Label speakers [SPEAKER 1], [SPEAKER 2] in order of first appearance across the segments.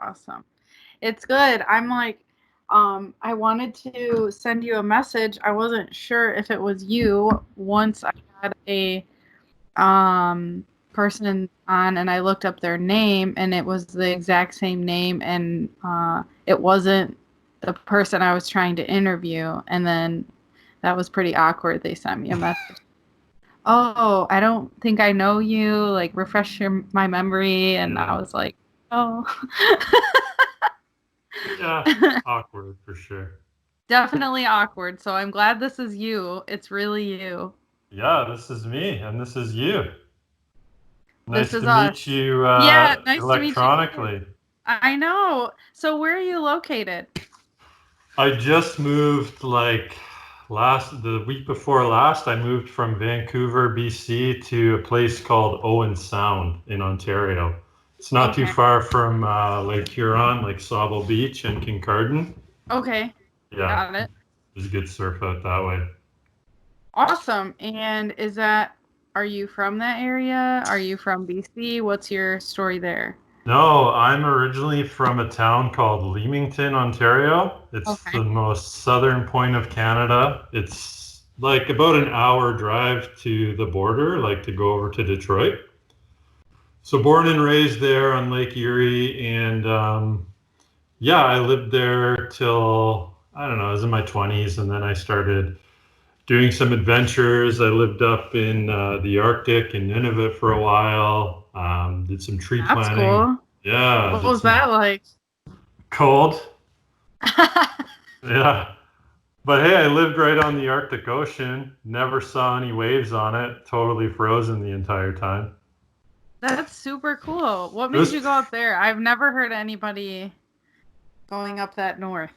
[SPEAKER 1] Awesome. It's good. I'm like, I wanted to send you a message. I wasn't sure if it was you once I had a person on and I looked up their name and it was the exact same name and it wasn't the person I was trying to interview, and then that was pretty awkward. They sent me a message. Oh, I don't think I know you, like refresh my memory, and I was like, oh.
[SPEAKER 2] Yeah, awkward for sure.
[SPEAKER 1] Definitely awkward. So I'm glad this is you. It's really you.
[SPEAKER 2] Yeah, this is me, and this is you.
[SPEAKER 1] This
[SPEAKER 2] Nice
[SPEAKER 1] is
[SPEAKER 2] to
[SPEAKER 1] us.
[SPEAKER 2] meet you
[SPEAKER 1] Yeah, nice to meet you too.
[SPEAKER 2] electronically.
[SPEAKER 1] I know. So where are you located?
[SPEAKER 2] I just moved the week before last. I moved from Vancouver, BC to a place called Owen Sound in Ontario. It's not too far from Lake Huron, like Sauble Beach and Kincardine.
[SPEAKER 1] Okay.
[SPEAKER 2] Yeah,
[SPEAKER 1] Got it.
[SPEAKER 2] there's a good surf out that way.
[SPEAKER 1] Awesome. And are you from that area? Are you from BC? What's your story there?
[SPEAKER 2] No, I'm originally from a town called Leamington, Ontario. It's
[SPEAKER 1] Okay.
[SPEAKER 2] the most southern point of Canada. It's like about an hour drive to the border, like to go over to Detroit. So born and raised there on Lake Erie, and yeah, I lived there till I don't know, I was in my 20s, and then I started doing some adventures. I lived up in the Arctic in Nunavut for a while. Did some tree
[SPEAKER 1] That's
[SPEAKER 2] planting.
[SPEAKER 1] cool.
[SPEAKER 2] Yeah,
[SPEAKER 1] What
[SPEAKER 2] did
[SPEAKER 1] was
[SPEAKER 2] some
[SPEAKER 1] that like?
[SPEAKER 2] cold. Yeah. But hey, I lived right on the Arctic Ocean. Never saw any waves on it. Totally frozen the entire time.
[SPEAKER 1] That's super cool. What
[SPEAKER 2] It
[SPEAKER 1] made
[SPEAKER 2] was,
[SPEAKER 1] you go up there? I've never heard anybody going up that north.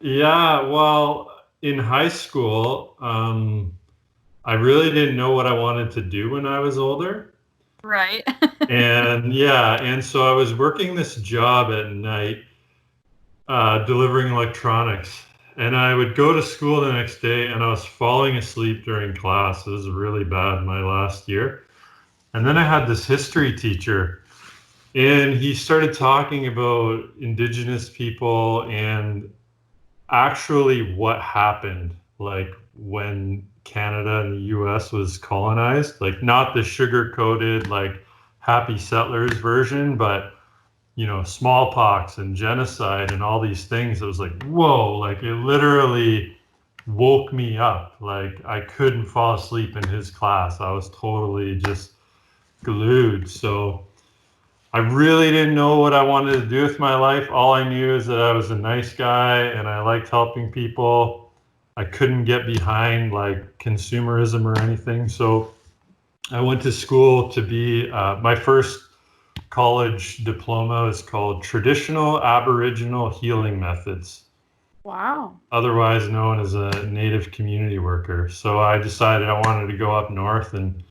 [SPEAKER 2] yeah, well, in high school, I really didn't know what I wanted to do when I was older.
[SPEAKER 1] Right.
[SPEAKER 2] And yeah, and so I was working this job at night, delivering electronics. And I would go to school the next day and I was falling asleep during class. It was really bad my last year. And then I had this history teacher, and he started talking about Indigenous people and actually what happened, like when Canada and the US was colonized, like not the sugar coated, like happy settlers version, but smallpox and genocide and all these things. It was like, whoa, like it literally woke me up. Like I couldn't fall asleep in his class. I was totally just glued. So I really didn't know what I wanted to do with my life. All I knew is that I was a nice guy and I liked helping people. I couldn't get behind like consumerism or anything. So I went to school to be my first college diploma is called Traditional Aboriginal Healing Methods.
[SPEAKER 1] Wow.
[SPEAKER 2] Otherwise known as a Native community worker. So I decided I wanted to go up north and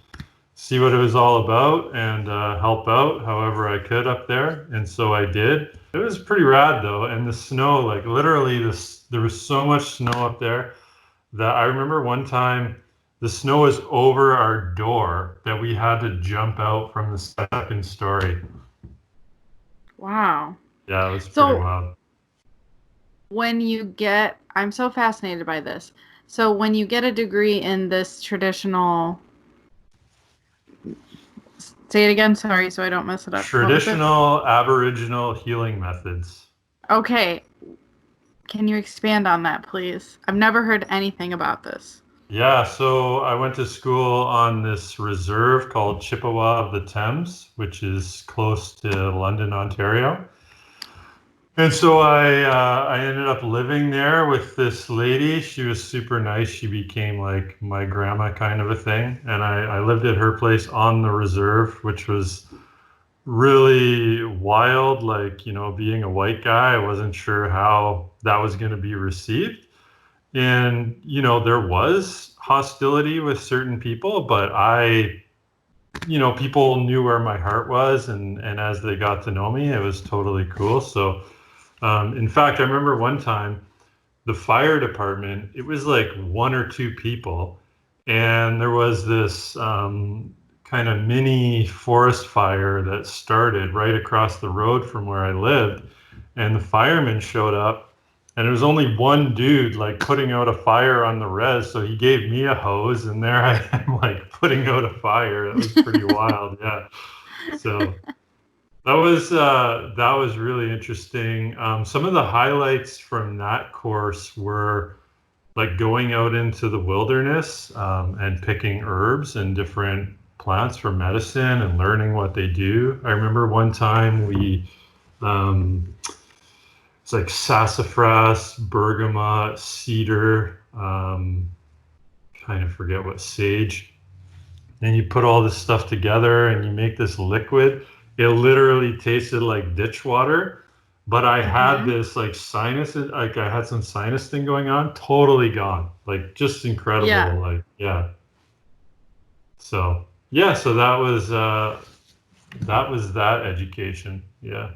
[SPEAKER 2] see what it was all about and help out however I could up there. And so I did. It was pretty rad though. And the snow, like literally there was so much snow up there that I remember one time the snow was over our door that we had to jump out from the second story.
[SPEAKER 1] Wow.
[SPEAKER 2] Yeah, it was pretty wild.
[SPEAKER 1] I'm so fascinated by this. So when you get a degree in this traditional, say it again, sorry, so I don't mess it up.
[SPEAKER 2] Traditional Aboriginal healing methods.
[SPEAKER 1] Okay. Can you expand on that, please? I've never heard anything about this.
[SPEAKER 2] Yeah, so I went to school on this reserve called Chippewa of the Thames, which is close to London, Ontario. And so I ended up living there with this lady. She was super nice. She became like my grandma kind of a thing. And I lived at her place on the reserve, which was really wild. Like, being a white guy, I wasn't sure how that was going to be received. And, there was hostility with certain people, but people knew where my heart was. And as they got to know me, it was totally cool. So, in fact, I remember one time the fire department, it was like one or two people. And there was this kind of mini forest fire that started right across the road from where I lived. and the firemen showed up, and there was only one dude like putting out a fire on the res. So he gave me a hose, and there I am like putting out a fire. That was pretty wild. Yeah. So that was really interesting. Some of the highlights from that course were like going out into the wilderness and picking herbs and different plants for medicine and learning what they do. I remember one time it's like sassafras, bergamot, cedar, kind of forget what, sage. And you put all this stuff together and you make this liquid. It literally tasted like ditch water, but I had this like sinus, like I had some sinus thing going on, totally gone. Like just incredible.
[SPEAKER 1] Yeah.
[SPEAKER 2] Like, yeah. So yeah, so that was that education. Yeah.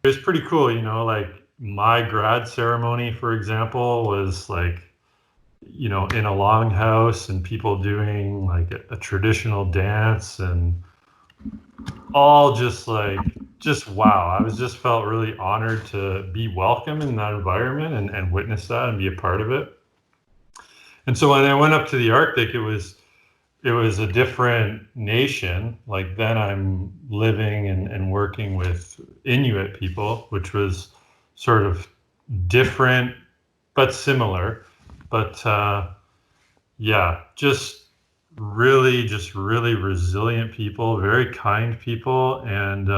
[SPEAKER 2] It was pretty cool, you know, like my grad ceremony, for example, was like, you know, in a longhouse and people doing like a traditional dance and all just wow. I was just felt really honored to be welcome in that environment and witness that and be a part of it. And so when I went up to the Arctic, it was a different nation. Like then I'm living and working with Inuit people, which was sort of different but similar. But yeah, just really resilient people, very kind people. And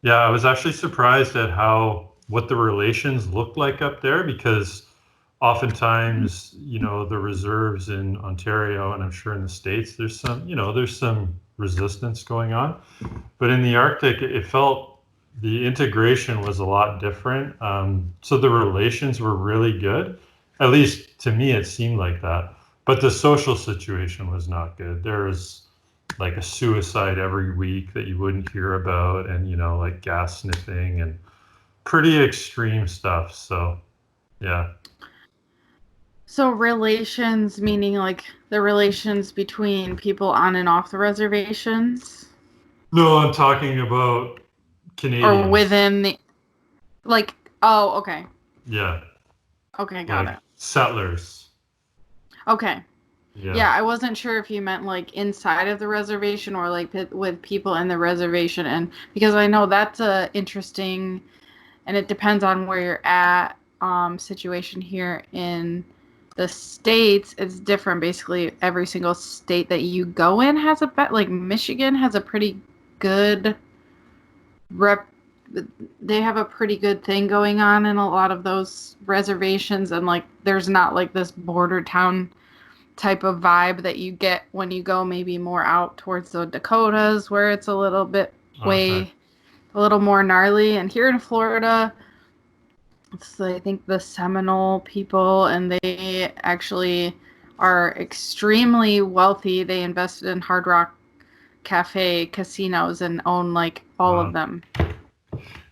[SPEAKER 2] yeah, I was actually surprised at what the relations looked like up there, because oftentimes, you know, the reserves in Ontario and I'm sure in the States, there's some resistance going on. But in the Arctic, it felt the integration was a lot different. So the relations were really good. At least to me, it seemed like that. But the social situation was not good. There was like a suicide every week that you wouldn't hear about, and, you know, like gas sniffing and pretty extreme stuff. So, yeah.
[SPEAKER 1] So relations, meaning like the relations between people on and off the reservations?
[SPEAKER 2] No, I'm talking about Canadians.
[SPEAKER 1] Or within the, like, oh, okay.
[SPEAKER 2] Yeah.
[SPEAKER 1] Okay, got it.
[SPEAKER 2] Settlers.
[SPEAKER 1] Okay.
[SPEAKER 2] Yeah,
[SPEAKER 1] I wasn't sure if you meant like inside of the reservation or like with people in the reservation. And because I know that's a interesting, and it depends on where you're at, situation here in the States. It's different. Basically, every single state that you go in has like Michigan has a pretty good they have a pretty good thing going on in a lot of those reservations, and like there's not like this border town type of vibe that you get when you go maybe more out towards the Dakotas, where it's a little bit a little more gnarly. And here in Florida, it's I think the Seminole people, and they actually are extremely wealthy. They invested in Hard Rock Cafe casinos and own like all of them.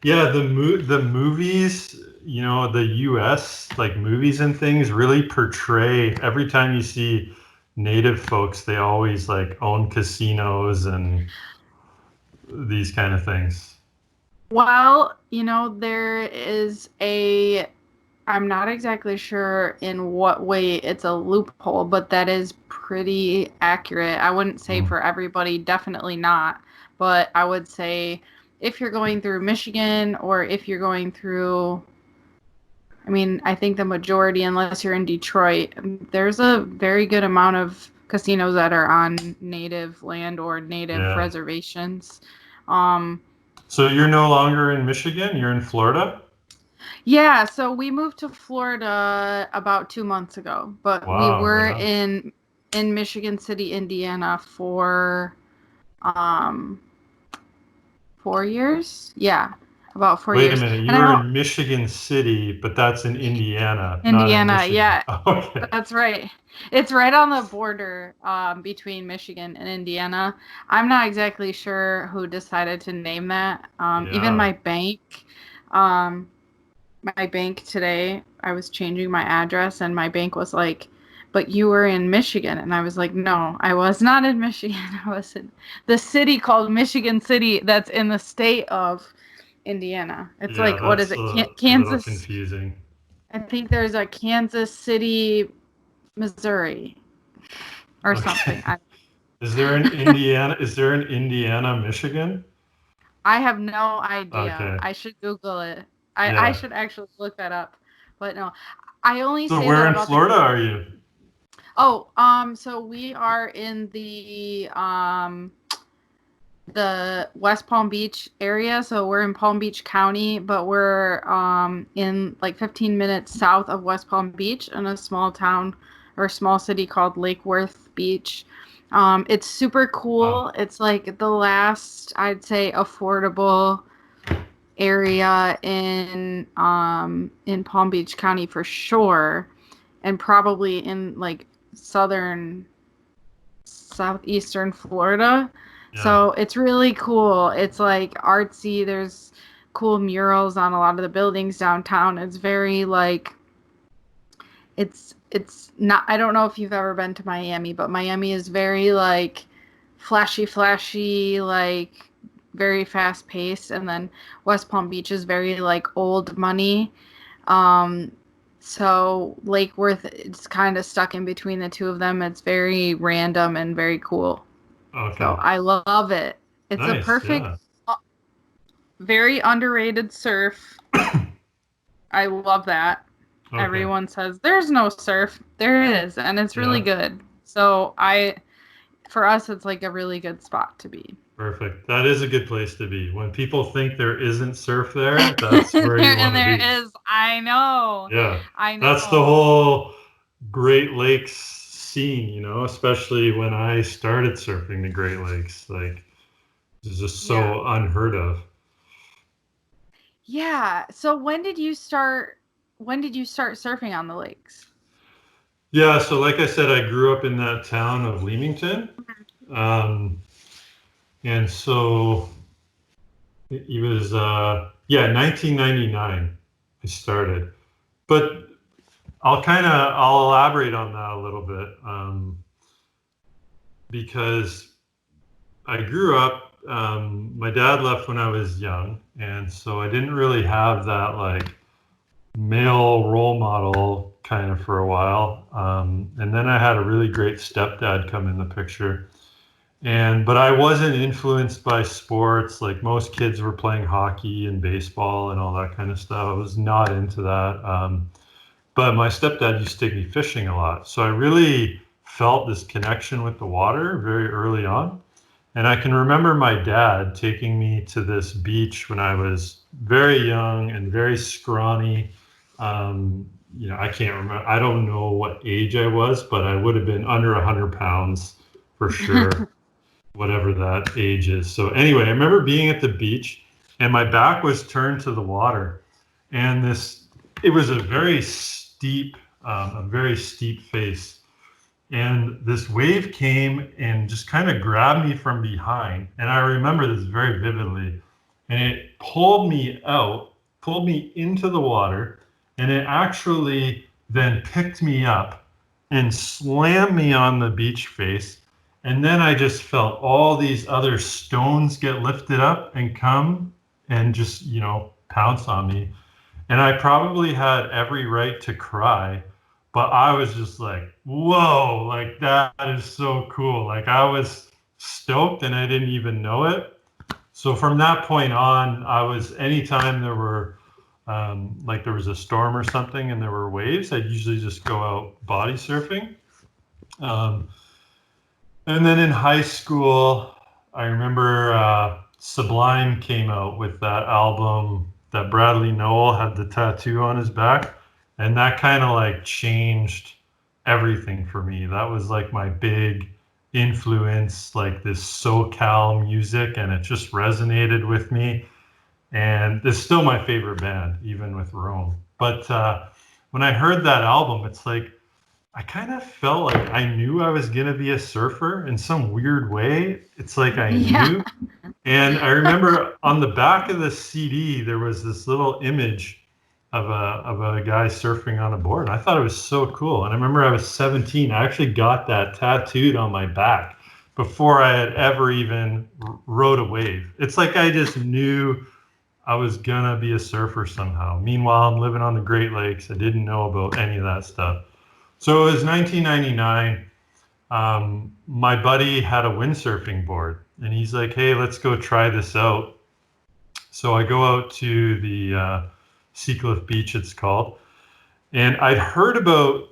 [SPEAKER 2] Yeah, the movies, you know, the US like movies and things really portray, every time you see native folks, they always like own casinos and these kind of things.
[SPEAKER 1] Well, you know, there is I'm not exactly sure in what way it's a loophole, but that is pretty accurate. I wouldn't say for everybody, definitely not, but I would say if you're going through Michigan, or if you're going through, I mean, I think the majority, unless you're in Detroit, there's a very good amount of casinos that are on native land or native reservations.
[SPEAKER 2] So you're no longer in Michigan, you're in Florida?
[SPEAKER 1] Yeah, so we moved to Florida about 2 months ago, but we were in Michigan City, Indiana for 4 years. Yeah, about 4 years.
[SPEAKER 2] Wait a minute, you were in Michigan City, but that's in Indiana.
[SPEAKER 1] Indiana,
[SPEAKER 2] not in
[SPEAKER 1] yeah.
[SPEAKER 2] Okay.
[SPEAKER 1] That's right. It's right on the border between Michigan and Indiana. I'm not exactly sure who decided to name that. Even my bank today, I was changing my address, and my bank was like, but you were in Michigan. And I was like, no, I was not in Michigan. I was in the city called Michigan City that's in the state of Indiana. It's
[SPEAKER 2] Yeah,
[SPEAKER 1] like, what is
[SPEAKER 2] that's
[SPEAKER 1] it?
[SPEAKER 2] a little
[SPEAKER 1] Kansas.
[SPEAKER 2] confusing.
[SPEAKER 1] I think there's a Kansas City, Missouri, or something.
[SPEAKER 2] Okay. Is there an Indiana? Is there an Indiana, Michigan?
[SPEAKER 1] I have no idea.
[SPEAKER 2] Okay.
[SPEAKER 1] I should Google it. I
[SPEAKER 2] Yeah.
[SPEAKER 1] should actually look that up. But no, I only
[SPEAKER 2] So
[SPEAKER 1] say
[SPEAKER 2] where
[SPEAKER 1] that
[SPEAKER 2] in
[SPEAKER 1] about the.
[SPEAKER 2] Florida are you?
[SPEAKER 1] Oh, so we are in the West Palm Beach area. So we're in Palm Beach County, but we're in like 15 minutes south of West Palm Beach in a small town or small city called Lake Worth Beach. It's super cool.
[SPEAKER 2] Wow.
[SPEAKER 1] It's like the last, I'd say, affordable area in Palm Beach County for sure, and probably in like southeastern Florida.
[SPEAKER 2] Yeah.
[SPEAKER 1] So it's really cool. It's like artsy. There's cool murals on a lot of the buildings downtown. It's very like it's not, I don't know if you've ever been to Miami, but Miami is very like flashy, like very fast paced, and then West Palm Beach is very like old money. Um so Lake Worth is kind of stuck in between the two of them. It's very random and very cool. So
[SPEAKER 2] Okay.
[SPEAKER 1] I love it. It's a
[SPEAKER 2] Nice.
[SPEAKER 1] perfect,
[SPEAKER 2] Yeah.
[SPEAKER 1] very underrated surf. I love that.
[SPEAKER 2] Okay.
[SPEAKER 1] Everyone says there's no surf. There is, and it's really
[SPEAKER 2] Yeah.
[SPEAKER 1] good. So for us, it's like a really good spot to be.
[SPEAKER 2] Perfect. That is a good place to be. When people think there isn't surf there, that's where you want
[SPEAKER 1] And
[SPEAKER 2] to
[SPEAKER 1] there
[SPEAKER 2] be.
[SPEAKER 1] is. I know.
[SPEAKER 2] Yeah.
[SPEAKER 1] I
[SPEAKER 2] That's the
[SPEAKER 1] know.
[SPEAKER 2] whole Great Lakes scene, especially when I started surfing the Great Lakes. Like, it's just
[SPEAKER 1] Yeah.
[SPEAKER 2] so unheard of.
[SPEAKER 1] Yeah. So when did you start? When did you start surfing on the lakes?
[SPEAKER 2] Yeah. So, like I said, I grew up in that town of Leamington. Um, and so it was, yeah, 1999 I started. But I'll elaborate on that a little bit, because I grew up, my dad left when I was young, and so I didn't really have that like male role model kind of for a while. And then I had a really great stepdad come in the picture. But I wasn't influenced by sports. Like most kids were playing hockey and baseball and all that kind of stuff. I was not into that. But my stepdad used to take me fishing a lot. So I really felt this connection with the water very early on. And I can remember my dad taking me to this beach when I was very young and very scrawny. I can't remember. I don't know what age I was, but I would have been under 100 pounds for sure, whatever that age is. So anyway, I remember being at the beach and my back was turned to the water. And it was a very steep face. And this wave came and just kind of grabbed me from behind. And I remember this very vividly. And it pulled me into the water. And it actually then picked me up and slammed me on the beach face. And then I just felt all these other stones get lifted up and come and just, pounce on me. And I probably had every right to cry, but I was just like, whoa, like that is so cool. Like I was stoked and I didn't even know it. So from that point on, anytime there were, like there was a storm or something and there were waves, I'd usually just go out body surfing. And then in high school, I remember Sublime came out with that album that Bradley Noel had the tattoo on his back. And that kind of like changed everything for me. That was like my big influence, like this SoCal music, and it just resonated with me. And it's still my favorite band, even with Rome. But when I heard that album, it's like, I kind of felt like I knew I was going to be a surfer in some weird way. It's like I
[SPEAKER 1] Yeah.
[SPEAKER 2] knew. And I remember on the back of the CD, there was this little image of a guy surfing on a board. I thought it was so cool. And I remember I was 17. I actually got that tattooed on my back before I had ever even rode a wave. It's like I just knew I was gonna be a surfer somehow. Meanwhile, I'm living on the Great Lakes. I didn't know about any of that stuff. So it was 1999. My buddy had a windsurfing board, and he's like, "Hey, let's go try this out." So I go out to the Seacliff Beach, it's called, and I'd heard about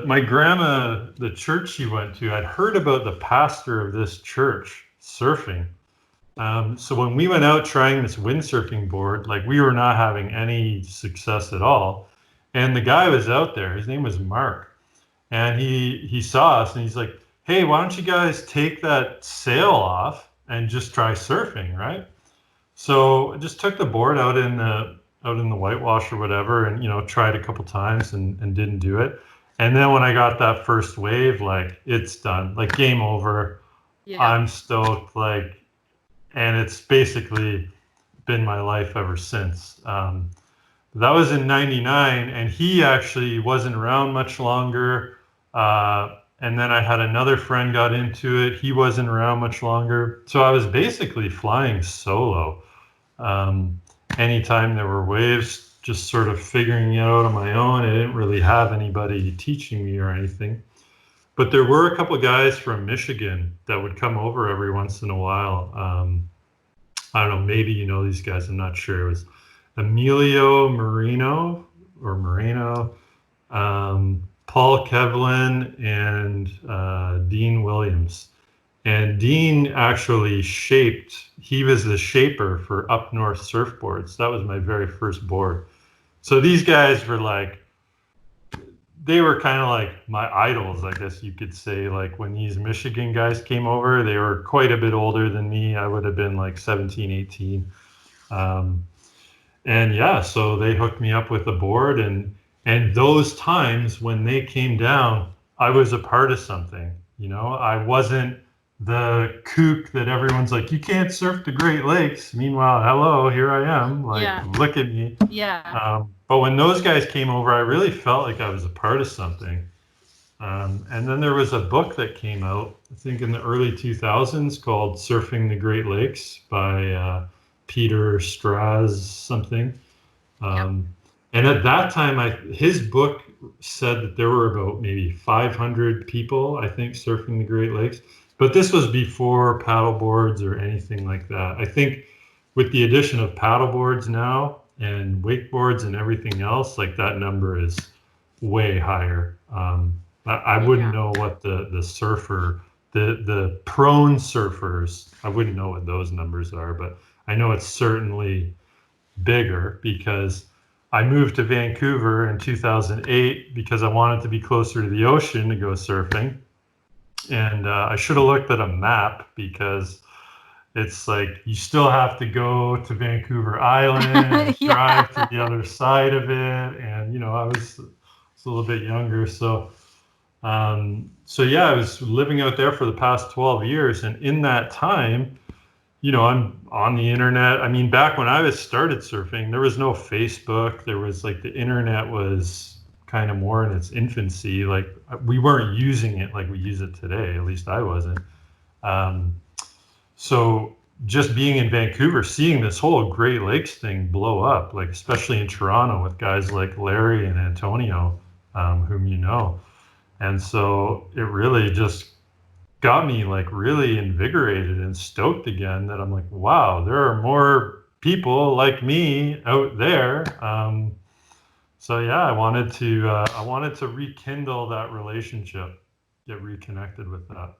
[SPEAKER 2] my grandma, the church she went to. I'd heard about the pastor of this church surfing. So when we went out trying this windsurfing board, like we were not having any success at all. And the guy was out there. His name was Mark, and he saw us and he's like, "Hey, why don't you guys take that sail off and just try surfing, right?" So I just took the board out in the whitewash or whatever, and tried a couple times and didn't do it. And then when I got that first wave, like it's done, like game over.
[SPEAKER 1] Yeah.
[SPEAKER 2] I'm stoked, like, and it's basically been my life ever since. That was in '99, and he actually wasn't around much longer. And then I had another friend got into it. He wasn't around much longer. So I was basically flying solo. Anytime there were waves, just sort of figuring it out on my own. I didn't really have anybody teaching me or anything. But there were a couple of guys from Michigan that would come over every once in a while. I don't know, maybe you know these guys, I'm not sure. It was Emilio Moreno, Paul Kevlin, and Dean Williams. And Dean actually he was the shaper for Up North Surfboards. That was my very first board. So these guys were like, they were kind of like my idols, I guess you could say. Like when these Michigan guys came over, they were quite a bit older than me. I would have been like 17, 18. And yeah, so they hooked me up with a board, and those times when they came down, I was a part of something. I wasn't the kook that everyone's like, you can't surf the Great Lakes. Meanwhile, hello, here I am. Like, look at me.
[SPEAKER 1] Yeah.
[SPEAKER 2] But when those guys came over, I really felt like I was a part of something. And then there was a book that came out, I think in the early 2000s, called Surfing the Great Lakes by Peter Straz something. And at that time, his book said that there were about maybe 500 people, I think, surfing the Great Lakes. But this was before paddle boards or anything like that. I think with the addition of paddle boards now and wakeboards and everything else, like that number is way higher. I wouldn't know what the surfer, the prone surfers, I wouldn't know what those numbers are, but I know it's certainly bigger because I moved to Vancouver in 2008 because I wanted to be closer to the ocean to go surfing. And I should have looked at a map because it's like you still have to go to Vancouver Island and drive to the other side of it. And, I was a little bit younger. So yeah, I was living out there for the past 12 years. And in that time, I'm on the internet. I mean, back when I started surfing, there was no Facebook. There was like the internet was kind of more in its infancy. Like we weren't using it like we use it today. At least I wasn't. So just being in Vancouver, seeing this whole Great Lakes thing blow up, like especially in Toronto with guys like Larry and Antonio, whom you know. And so it really just got me like really invigorated and stoked again that I'm like, wow, there are more people like me out there. So yeah, I wanted to rekindle that relationship, get reconnected with that.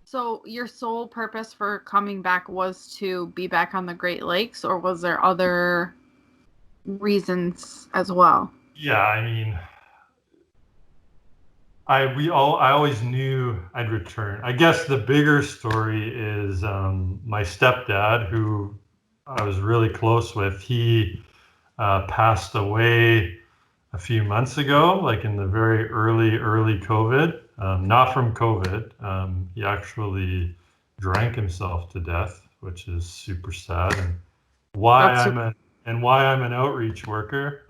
[SPEAKER 1] So your sole purpose for coming back was to be back on the Great Lakes, or was there other reasons as well?
[SPEAKER 2] Yeah, I mean, I always knew I'd return. I guess the bigger story is my stepdad, who I was really close with. He passed away a few months ago, like in the very early COVID. Not from COVID. He actually drank himself to death, which is super sad, and why I'm an outreach worker.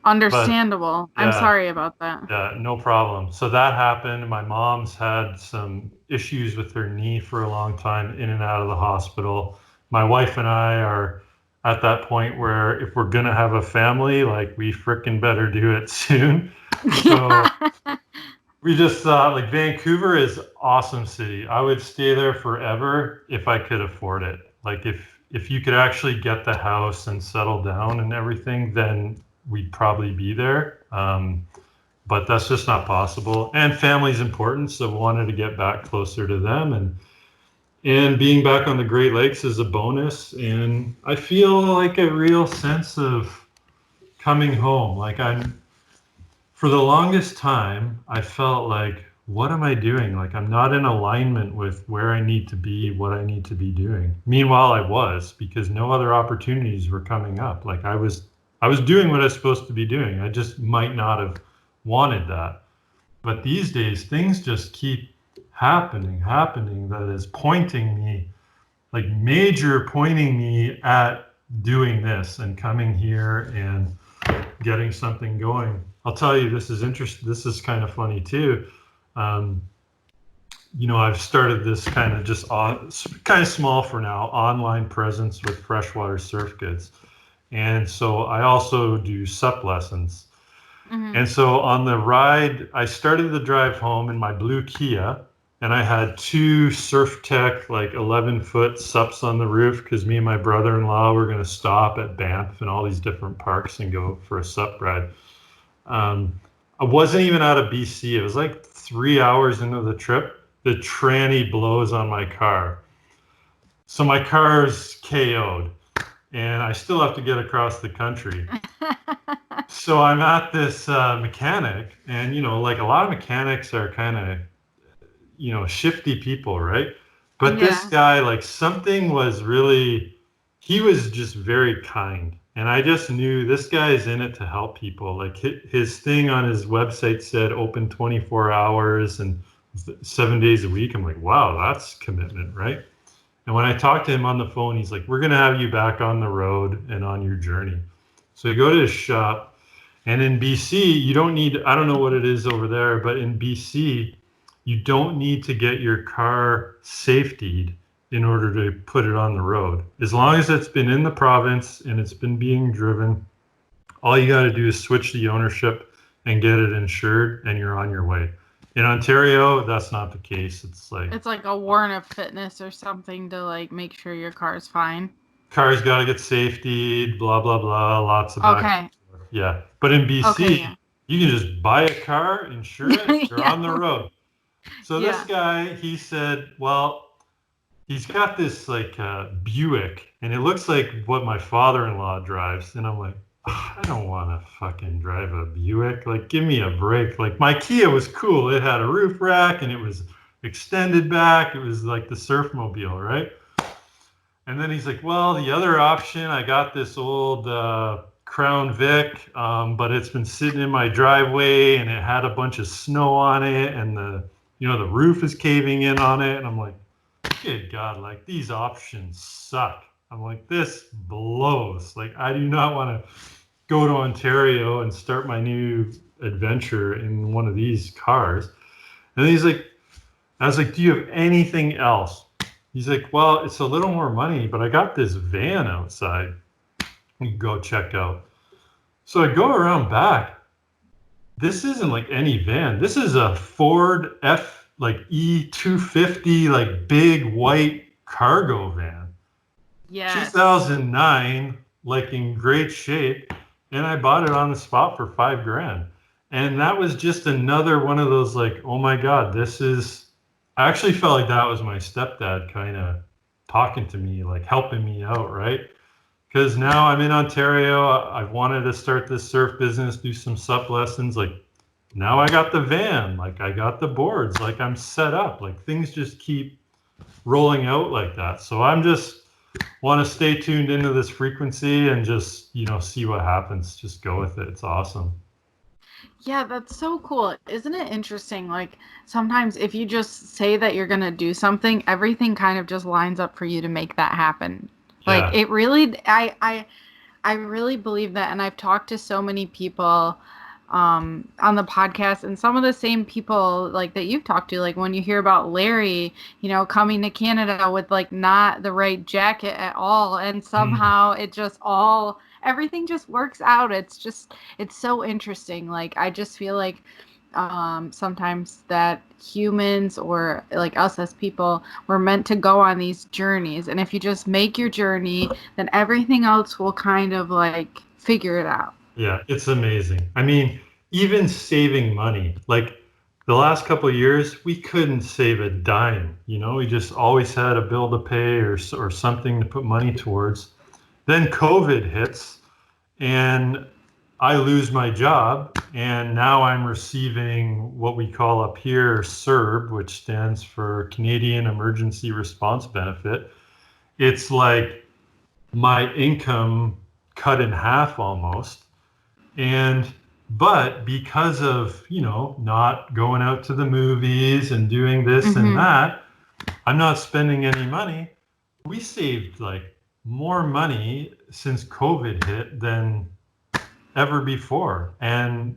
[SPEAKER 1] Understandable.
[SPEAKER 2] But, yeah,
[SPEAKER 1] I'm sorry about that.
[SPEAKER 2] Yeah, no problem. So that happened. My mom's had some issues with her knee for a long time, in and out of the hospital. my wife and I are at that point where if we're going to have a family, like we frickin' better do it soon. So we just thought like Vancouver is awesome city. I would stay there forever if I could afford it. Like if you could actually get the house and settle down and everything, then we'd probably be there. But that's just not possible. And family's important, so wanted to get back closer to them, and being back on the Great Lakes is a bonus. And I feel like a real sense of coming home. Like for the longest time, I felt like, what am I doing? Like I'm not in alignment with where I need to be, what I need to be doing. Meanwhile, I was, because no other opportunities were coming up. Like I was doing what I was supposed to be doing. I just might not have wanted that. But these days, things just keep happening that is pointing me, like major pointing me at doing this and coming here and getting something going. I'll tell you, this is interesting. This is kind of funny too. I've started this kind of just kind of small for now, online presence with Freshwater Surf Goods. And so I also do SUP lessons. Mm-hmm. And so on the ride, I started the drive home in my blue Kia, and I had 2 Surf Tech, like 11-foot SUPs on the roof, because me and my brother-in-law were going to stop at Banff and all these different parks and go for a SUP ride. I wasn't even out of BC. It was like 3 hours into the trip. The tranny blows on my car. So my car's KO'd, and I still have to get across the country. So I'm at this mechanic, and, like a lot of mechanics are kind of, shifty people, right? But this guy, like something was really, he was just very kind. And I just knew this guy is in it to help people. Like his thing on his website said open 24 hours and 7 days a week. I'm like, wow, that's commitment, right? And when I talked to him on the phone, he's like, we're going to have you back on the road and on your journey. So you go to his shop, and in BC, you don't need, I don't know what it is over there, but in BC, you don't need to get your car safetied in order to put it on the road. As long as it's been in the province and it's been being driven, all you got to do is switch the ownership and get it insured, and you're on your way. In Ontario, that's not the case. It's like
[SPEAKER 1] a warrant of fitness or something to like make sure your car's fine.
[SPEAKER 2] Car's got to get safetied, blah, blah, blah, lots of back. Yeah. But in BC, you can just buy a car, insure it, you're on the road. So this guy, he said, well, he's got this like Buick, and it looks like what my father-in-law drives. And I'm like, I don't want to fucking drive a Buick. Like, give me a break. Like, my Kia was cool. It had a roof rack, and it was extended back. It was like the Surfmobile, right? And then he's like, well, the other option, I got this old Crown Vic, but it's been sitting in my driveway, and it had a bunch of snow on it, and the roof is caving in on it. And I'm like, good God, like these options suck. I'm like, this blows. Like, I do not want to go to Ontario and start my new adventure in one of these cars. And he's like, I was like, do you have anything else? He's like, well, it's a little more money, but I got this van outside. You can go check out. So I go around back. This isn't like any van. This is a Ford E250, like big white cargo van. Yeah. 2009, like in great shape. And I bought it on the spot for $5,000. And that was just another one of those like, oh my God, I actually felt like that was my stepdad kind of talking to me, like helping me out, right? Because now I'm in Ontario. I've wanted to start this surf business, do some SUP lessons. Like now I got the van, like I got the boards, like I'm set up, like things just keep rolling out like that. So I'm just want to stay tuned into this frequency and just, see what happens. Just go with it. It's awesome.
[SPEAKER 1] Yeah, that's so cool. Isn't it interesting? Like sometimes if you just say that you're going to do something, everything kind of just lines up for you to make that happen. Like it really, I really believe that. And I've talked to so many people on the podcast, and some of the same people like that you've talked to, like when you hear about Larry, coming to Canada with like not the right jacket at all, and somehow it just everything just works out. It's so interesting. Like I just feel like sometimes that humans or like us as people, we're meant to go on these journeys, and if you just make your journey, then everything else will kind of like figure it out.
[SPEAKER 2] Yeah, it's amazing. I mean, even saving money, like the last couple of years, we couldn't save a dime. We just always had a bill to pay or something to put money towards. Then COVID hits and I lose my job, and now I'm receiving what we call up here CERB, which stands for Canadian Emergency Response Benefit. It's like my income cut in half almost. But because of, not going out to the movies and doing this and that, I'm not spending any money. We saved like more money since COVID hit than ever before. And,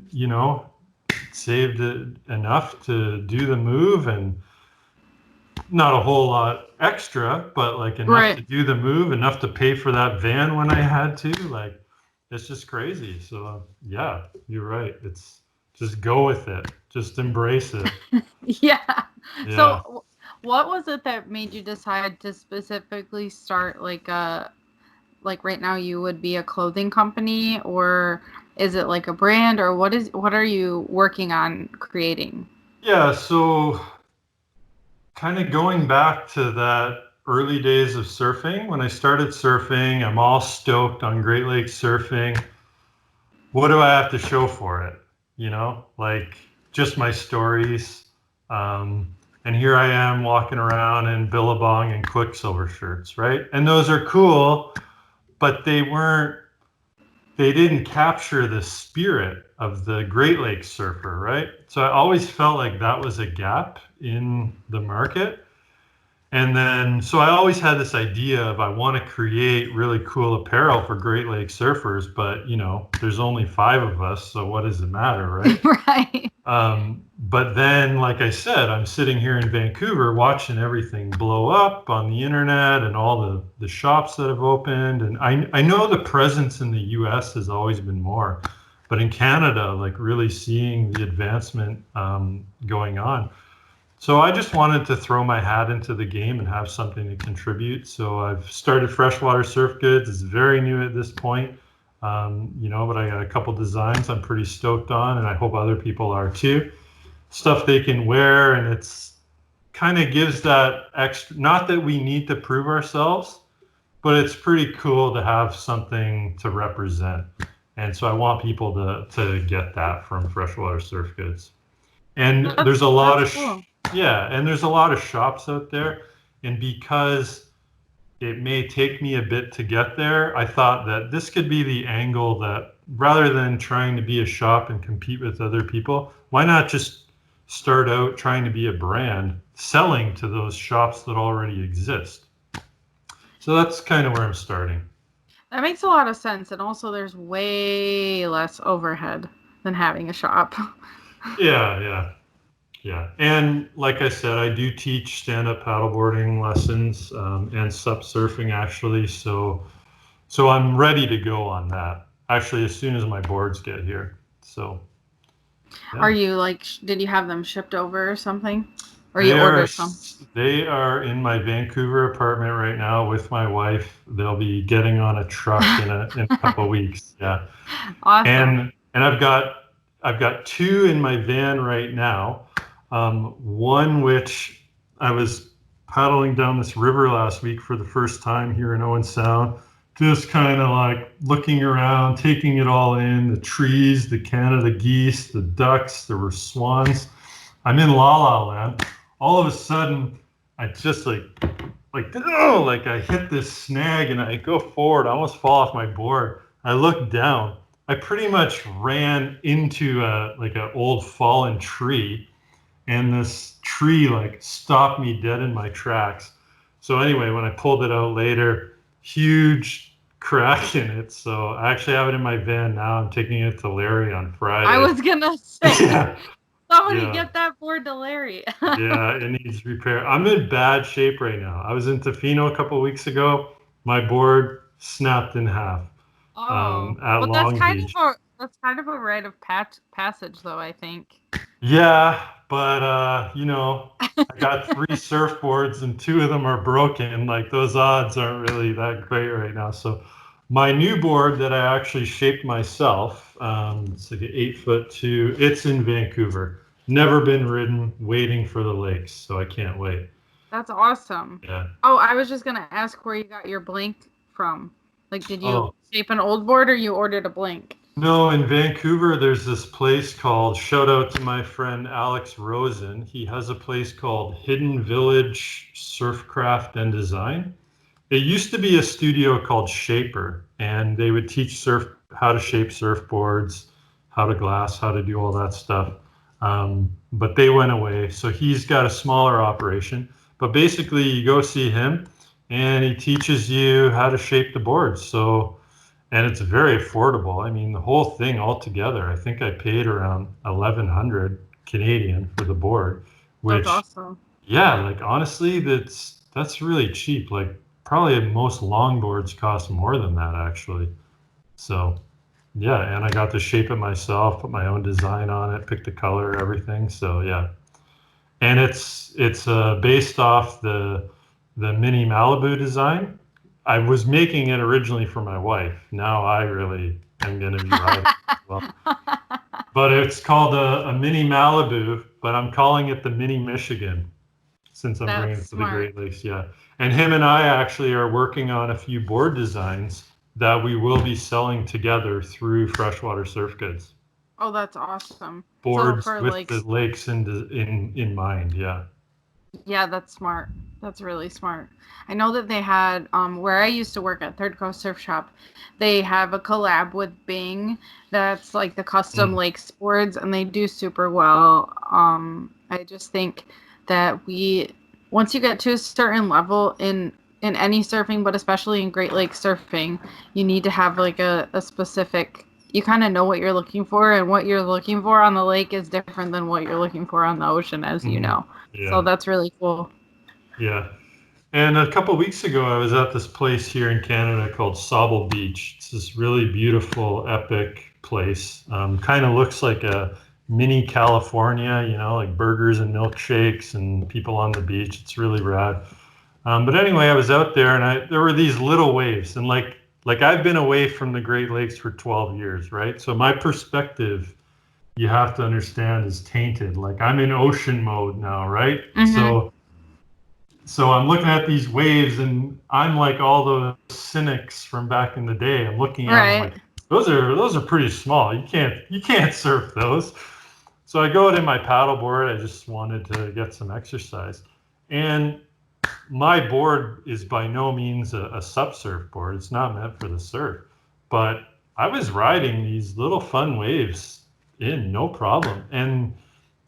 [SPEAKER 2] saved enough to do the move, and not a whole lot extra, but like enough to do the move, enough to pay for that van when I had to. Like, it's just crazy. So yeah, you're right. It's just go with it. Just embrace it.
[SPEAKER 1] Yeah. So what was it that made you decide to specifically start like right now you would be a clothing company, or is it like a brand, or what are you working on creating?
[SPEAKER 2] Yeah, so kind of going back to that early days of surfing, when I started surfing, I'm all stoked on Great Lakes surfing. What do I have to show for it? Like just my stories. And here I am walking around in Billabong and Quicksilver shirts, right? And those are cool, but they didn't capture the spirit of the Great Lakes surfer, right? So I always felt like that was a gap in the market. And then, so I always had this idea of I want to create really cool apparel for Great Lakes surfers, but there's only 5 of us, so what does it matter, right?
[SPEAKER 1] Right.
[SPEAKER 2] But then, like I said, I'm sitting here in Vancouver watching everything blow up on the internet and all the shops that have opened. And I know the presence in the US has always been more, but in Canada, like really seeing the advancement going on. So I just wanted to throw my hat into the game and have something to contribute. So I've started Freshwater Surf Goods. It's very new at this point, but I got a couple designs I'm pretty stoked on, and I hope other people are too. Stuff they can wear, and it's kind of gives that extra, not that we need to prove ourselves, but it's pretty cool to have something to represent. And so I want people to get that from Freshwater Surf Goods. And there's a lot of cool. And there's a lot of shops out there, and because it may take me a bit to get there, I thought that this could be the angle that rather than trying to be a shop and compete with other people, why not just start out trying to be a brand selling to those shops that already exist? So that's kind of where I'm starting.
[SPEAKER 1] That makes a lot of sense, and also there's way less overhead than having a shop.
[SPEAKER 2] Yeah. And like I said, I do teach stand-up paddleboarding lessons and SUP surfing, actually. So I'm ready to go on that, actually, as soon as my boards get here. So yeah.
[SPEAKER 1] Are you did you have them shipped over or something? Or you ordered some?
[SPEAKER 2] They are in my Vancouver apartment right now with my wife. They'll be getting on a truck in a couple weeks. Yeah.
[SPEAKER 1] Awesome.
[SPEAKER 2] And I've got 2 in my van right now. One which I was paddling down this river last week for the first time here in Owen Sound, just kind of like looking around, taking it all in, the trees, the Canada geese, the ducks, there were swans. I'm in La La Land. All of a sudden, I just like I hit this snag and I go forward, I almost fall off my board. I look down. I pretty much ran into an old fallen tree. And this tree stopped me dead in my tracks. So anyway, when I pulled it out later, huge crack in it. So I actually have it in my van now. I'm taking it to Larry on Friday.
[SPEAKER 1] I was gonna say,
[SPEAKER 2] Yeah.
[SPEAKER 1] somebody get that board to Larry.
[SPEAKER 2] Yeah, it needs repair. I'm in bad shape right now. I was in Tofino a couple of weeks ago. My board snapped in half at
[SPEAKER 1] But
[SPEAKER 2] Long Beach.
[SPEAKER 1] That's kind of a rite of passage, though, I think.
[SPEAKER 2] Yeah, but I got 3 surfboards and 2 of them are broken. Like those odds aren't really that great right now. So my new board that I actually shaped myself, it's like an 8'2". It's in Vancouver. Never been ridden, waiting for the lakes, so I can't wait.
[SPEAKER 1] That's awesome.
[SPEAKER 2] Yeah.
[SPEAKER 1] Oh, I was just gonna ask where you got your blank from. Like, did you shape an old board or you ordered a blank?
[SPEAKER 2] No, in Vancouver, there's this place called, shout out to my friend Alex Rosen. He has a place called Hidden Village Surfcraft and Design. It used to be a studio called Shaper, and they would teach how to shape surfboards, how to glass, how to do all that stuff. But they went away. So he's got a smaller operation. But basically, you go see him, and he teaches you how to shape the boards. So, and it's very affordable. I mean, the whole thing altogether, I think I paid around 1,100 Canadian for the board. Which,
[SPEAKER 1] that's awesome.
[SPEAKER 2] Yeah, like honestly, that's really cheap. Like probably most longboards cost more than that actually. So yeah, and I got to shape it myself, put my own design on it, pick the color, everything. So yeah, and it's based off the Mini Malibu design. I was making it originally for my wife. Now I really am going to be riding it as well. But it's called a Mini Malibu, but I'm calling it the Mini Michigan since I'm bringing it to the Great Lakes. Yeah, and him and I actually are working on a few board designs that we will be selling together through Freshwater Surf Goods.
[SPEAKER 1] Oh, that's awesome.
[SPEAKER 2] Boards with the lakes in mind, yeah.
[SPEAKER 1] Yeah, that's smart. That's really smart. I know that they had, where I used to work at Third Coast Surf Shop, they have a collab with Bing that's like the custom lakes boards, and they do super well. I just think that once you get to a certain level in any surfing, but especially in Great Lakes surfing, you need to have like a specific, you kind of know what you're looking for, and what you're looking for on the lake is different than what you're looking for on the ocean, as you know. Yeah. So that's really cool.
[SPEAKER 2] Yeah. And a couple of weeks ago, I was at this place here in Canada called Sauble Beach. It's this really beautiful, epic place. Kind of looks like a mini California, like burgers and milkshakes and people on the beach. It's really rad. But anyway, I was out there and there were these little waves, and like I've been away from the Great Lakes for 12 years, right? So my perspective, you have to understand, is tainted. Like I'm in ocean mode now, right? Mm-hmm. So I'm looking at these waves, and I'm like all those cynics from back in the day. I'm looking at them like, those are pretty small. You can't surf those. So I go out in my paddleboard. I just wanted to get some exercise, and my board is by no means a SUP surfboard. It's not meant for the surf, but I was riding these little fun waves no problem. And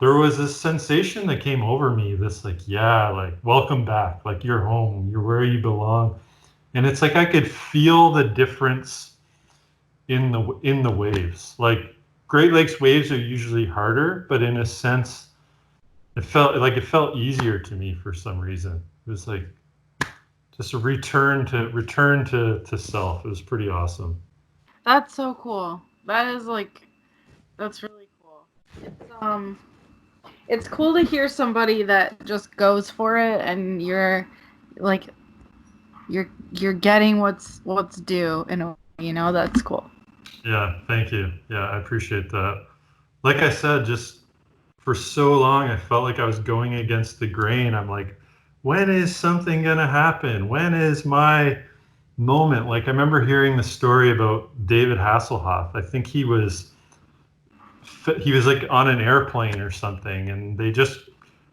[SPEAKER 2] there was this sensation that came over me, this like welcome back, like you're home, you're where you belong. And it's like I could feel the difference in the waves. Like Great Lakes waves are usually harder, but in a sense, it felt easier to me for some reason. It was like just a return to self. It was pretty awesome.
[SPEAKER 1] That's so cool. That's really cool. It's cool to hear somebody that just goes for it, and you're getting what's due, and that's cool.
[SPEAKER 2] Yeah, thank you. Yeah, I appreciate that. Like I said, just for so long, I felt like I was going against the grain. I'm like, when is something going to happen? When is my moment? Like I remember hearing the story about David Hasselhoff. I think he was like on an airplane or something, and they just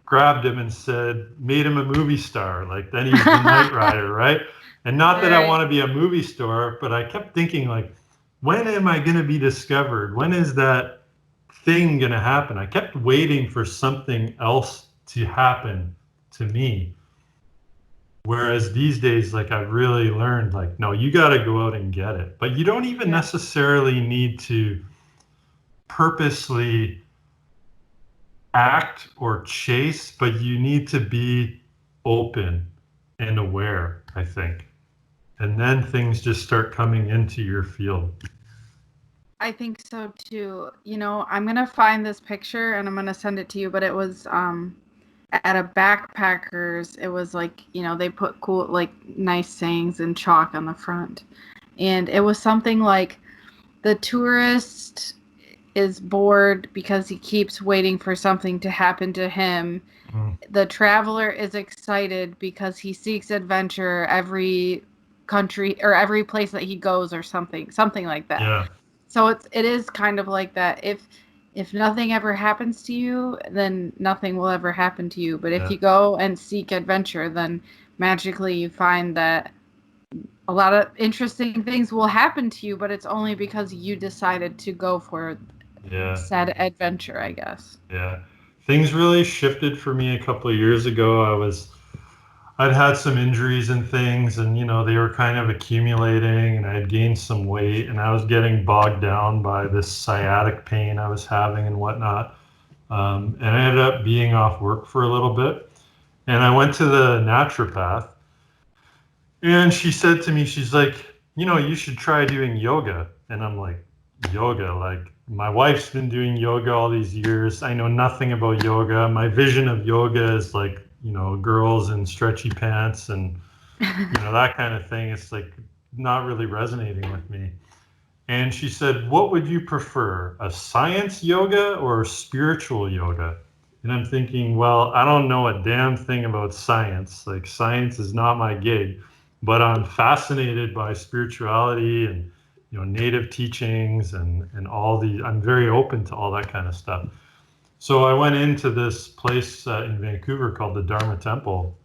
[SPEAKER 2] grabbed him and made him a movie star. Like then he was the Knight Rider, right? And not that I want to be a movie star, but I kept thinking like, when am I going to be discovered? When is that thing going to happen? I kept waiting for something else to happen to me. Whereas these days, like I've really learned, like, no, you got to go out and get it. But you don't even necessarily need to purposely act or chase, but you need to be open and aware, I think. And then things just start coming into your field.
[SPEAKER 1] I think so too. I'm gonna find this picture and I'm gonna send it to you, but it was at a backpackers. It was like, they put cool, like, nice sayings in chalk on the front. And it was something like, the tourist is bored because he keeps waiting for something to happen to him. The traveler is excited because he seeks adventure every country or every place that he goes, or something like that.
[SPEAKER 2] Yeah.
[SPEAKER 1] So it is kind of like that. If nothing ever happens to you, then nothing will ever happen to you. But if you go and seek adventure, then magically you find that a lot of interesting things will happen to you, but it's only because you decided to go for said adventure, I guess.
[SPEAKER 2] Yeah. Things really shifted for me a couple of years ago. I'd had some injuries and things, and they were kind of accumulating, and I had gained some weight, and I was getting bogged down by this sciatic pain I was having and whatnot. And I ended up being off work for a little bit, and I went to the naturopath, and she said to me, she's like, you should try doing yoga. And I'm like, yoga? Like, my wife's been doing yoga all these years. I know nothing about yoga. My vision of yoga is like, girls in stretchy pants and, that kind of thing. It's like not really resonating with me. And she said, what would you prefer, a science yoga or spiritual yoga? And I'm thinking, well, I don't know a damn thing about science. Like, science is not my gig, but I'm fascinated by spirituality and, native teachings and I'm very open to all that kind of stuff. So I went into this place in Vancouver called the Dharma Temple,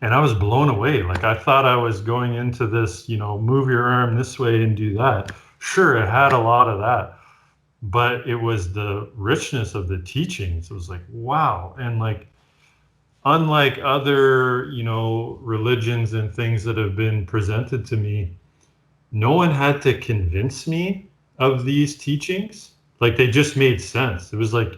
[SPEAKER 2] and I was blown away. Like, I thought I was going into this, move your arm this way and do that. Sure, it had a lot of that, but it was the richness of the teachings. It was like, wow. And like, unlike other, religions and things that have been presented to me, no one had to convince me of these teachings. Like, they just made sense. It was like,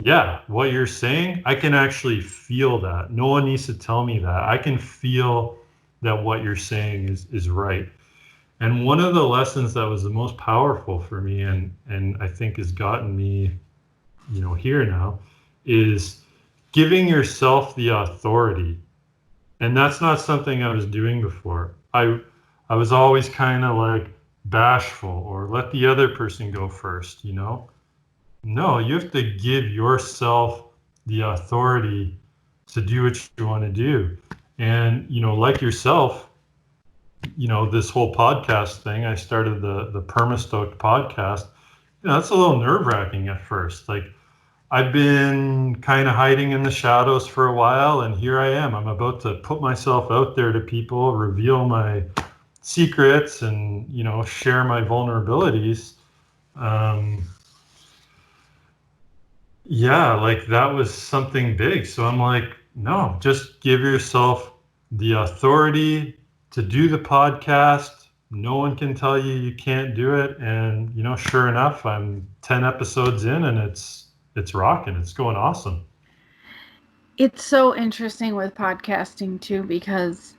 [SPEAKER 2] yeah, what you're saying, I can actually feel that. No one needs to tell me that. I can feel that what you're saying is right. And one of the lessons that was the most powerful for me, and I think has gotten me, here now, is giving yourself the authority. And that's not something I was doing before. I was always kind of like bashful, or let the other person go first, No, you have to give yourself the authority to do what you want to do. And, like yourself, this whole podcast thing, I started the Permastoked Podcast. That's a little nerve-wracking at first. Like, I've been kind of hiding in the shadows for a while, and here I am. I'm about to put myself out there to people, reveal my secrets, and, share my vulnerabilities. Yeah, like, that was something big. So I'm like, no, just give yourself the authority to do the podcast. No one can tell you you can't do it. And, sure enough, I'm 10 episodes in, and it's rocking. It's going awesome.
[SPEAKER 1] It's so interesting with podcasting too, because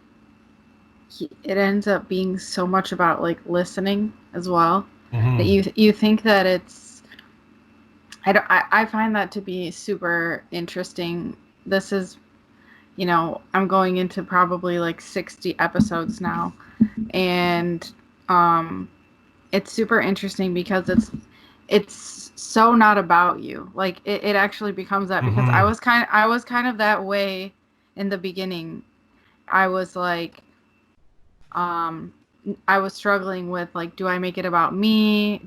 [SPEAKER 1] it ends up being so much about like listening as well. Mm-hmm. That you think that it's, I find that to be super interesting. This is, I'm going into probably like 60 episodes now, and it's super interesting because it's so not about you. Like, it actually becomes that, because I was kind of that way in the beginning. I was like, I was struggling with, like, do I make it about me?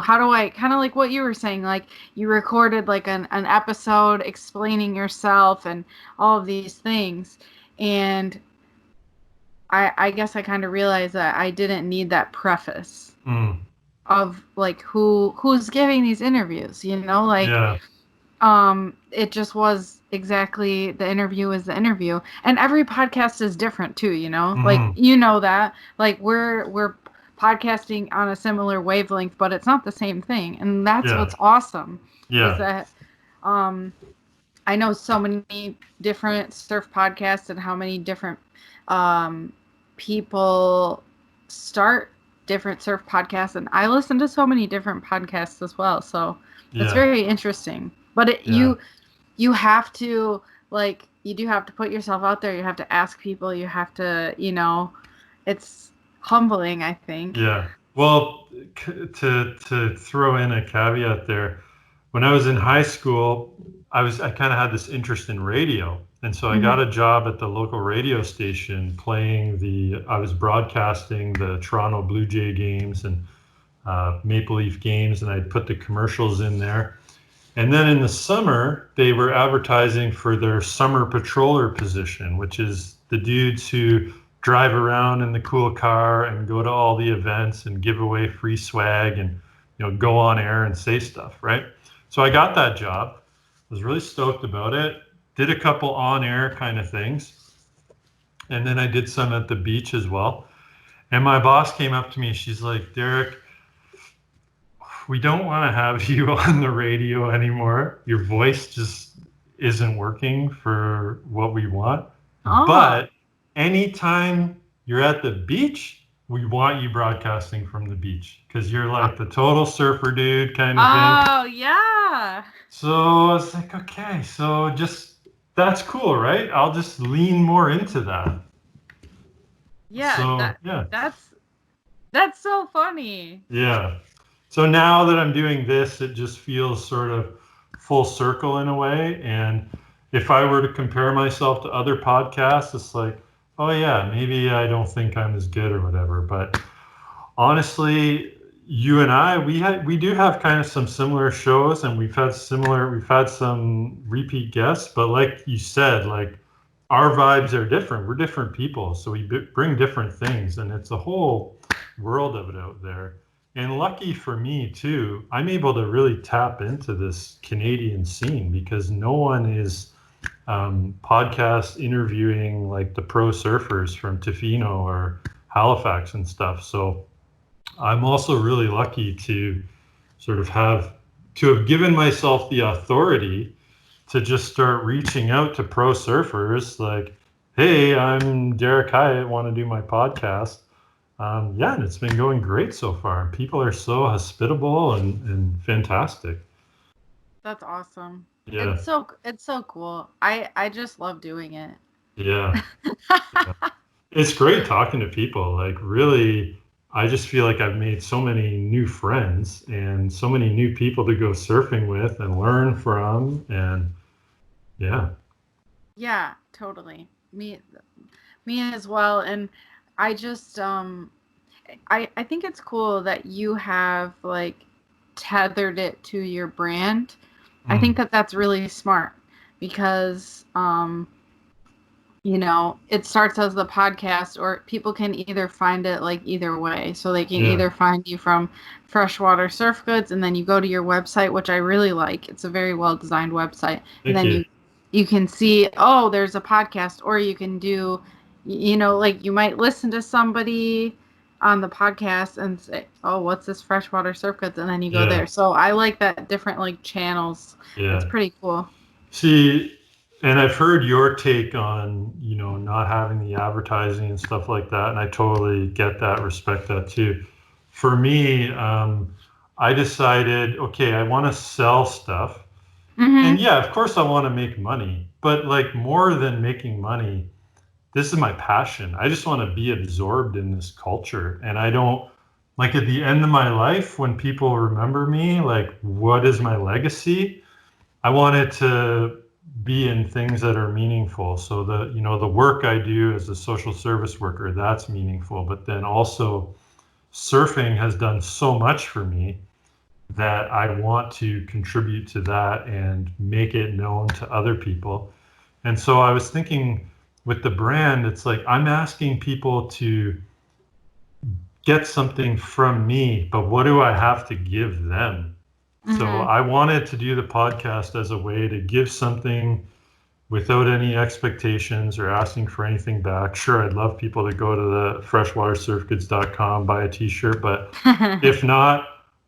[SPEAKER 1] How do I, kind of like what you were saying, like, you recorded like an episode explaining yourself and all of these things. And I guess I kind of realized that I didn't need that preface of like, who's giving these interviews, like, it just was, exactly the interview is the interview. And every podcast is different too, you know? Like,
[SPEAKER 2] Mm-hmm.
[SPEAKER 1] you know that. Like we're podcasting on a similar wavelength, but it's not the same thing. And that's
[SPEAKER 2] Yeah.
[SPEAKER 1] what's awesome is
[SPEAKER 2] Yeah.
[SPEAKER 1] that I know so many different surf podcasts and how many different people start different surf podcasts, and I listen to so many different podcasts as well. So it's
[SPEAKER 2] Yeah.
[SPEAKER 1] very interesting. But
[SPEAKER 2] Yeah.
[SPEAKER 1] you have to like you do have to put yourself out there. You have to ask people. You have to it's humbling, I think.
[SPEAKER 2] Yeah. Well, to throw in a caveat there, when I was in high school, I kind of had this interest in radio, and so I
[SPEAKER 1] Hmm.
[SPEAKER 2] got a job at the local radio station I was broadcasting the Toronto Blue Jay games and Maple Leaf games, and I'd put the commercials in there. And then in the summer, they were advertising for their summer patroller position, which is the dudes who drive around in the cool car and go to all the events and give away free swag and go on air and say stuff, right? So I got that job. Was really stoked about it. Did a couple on air kind of things. And then I did some at the beach as well. And my boss came up to me. She's like, Derik, we don't want to have you on the radio anymore. Your voice just isn't working for what we want.
[SPEAKER 1] Oh.
[SPEAKER 2] But anytime you're at the beach, we want you broadcasting from the beach because you're like the total surfer dude kind of thing.
[SPEAKER 1] Oh, yeah.
[SPEAKER 2] So I was like, okay, so that's cool, right? I'll just lean more into that.
[SPEAKER 1] Yeah,
[SPEAKER 2] So yeah.
[SPEAKER 1] that's so funny.
[SPEAKER 2] Yeah. So now that I'm doing this, it just feels sort of full circle in a way. And if I were to compare myself to other podcasts, it's like, oh yeah, maybe I don't think I'm as good or whatever. But honestly, you and I, we do have kind of some similar shows, and we've had some repeat guests. But like you said, like our vibes are different. We're different people, so we bring different things, and it's a whole world of it out there. And lucky for me too, I'm able to really tap into this Canadian scene because no one is podcast interviewing like the pro surfers from Tofino or Halifax and stuff. So I'm also really lucky to sort of have given myself the authority to just start reaching out to pro surfers like, hey, I'm Derik Hyatt, want to do my podcast. Yeah, and it's been going great so far. People are so hospitable and fantastic.
[SPEAKER 1] That's awesome.
[SPEAKER 2] Yeah,
[SPEAKER 1] It's so cool. I just love doing it.
[SPEAKER 2] yeah, yeah. It's great talking to people. Like, really, I just feel like I've made so many new friends and so many new people to go surfing with and learn from. And yeah,
[SPEAKER 1] Yeah, totally. Me as well. And I just I think it's cool that you have like tethered it to your brand. I think
[SPEAKER 2] mm,
[SPEAKER 1] that that's really smart because it starts as the podcast, or people can either find it like either way. So they can
[SPEAKER 2] yeah.
[SPEAKER 1] either find you from Freshwater Surf Goods, and then you go to your website, which I really like. It's a very well designed website, and
[SPEAKER 2] Thank
[SPEAKER 1] then
[SPEAKER 2] you.
[SPEAKER 1] you can see, oh, there's a podcast, or you can do, like you might listen to somebody on the podcast and say, oh, what's this Freshwater Surf Goods, and then you go
[SPEAKER 2] Yeah,
[SPEAKER 1] there. So I like that different like channels. It's
[SPEAKER 2] yeah.
[SPEAKER 1] pretty cool.
[SPEAKER 2] See, and I've heard your take on, not having the advertising and stuff like that, and I totally get that, respect that too. For me, I decided, okay, I want to sell stuff. And
[SPEAKER 1] Mm-hmm.
[SPEAKER 2] yeah, of course I want to make money, but like more than making money, this is my passion. I just want to be absorbed in this culture. And I don't like at the end of my life when people remember me, like what is my legacy? I want it to be in things that are meaningful. So the work I do as a social service worker, that's meaningful. But then also surfing has done so much for me that I want to contribute to that and make it known to other people. And so I was thinking with the brand, it's like I'm asking people to get something from me, but what do I have to give them? So
[SPEAKER 1] Mm-hmm.
[SPEAKER 2] I wanted to do the podcast as a way to give something without any expectations or asking for anything back. Sure, I'd love people to go to the freshwatersurfgoods.com, buy a t-shirt, but if not,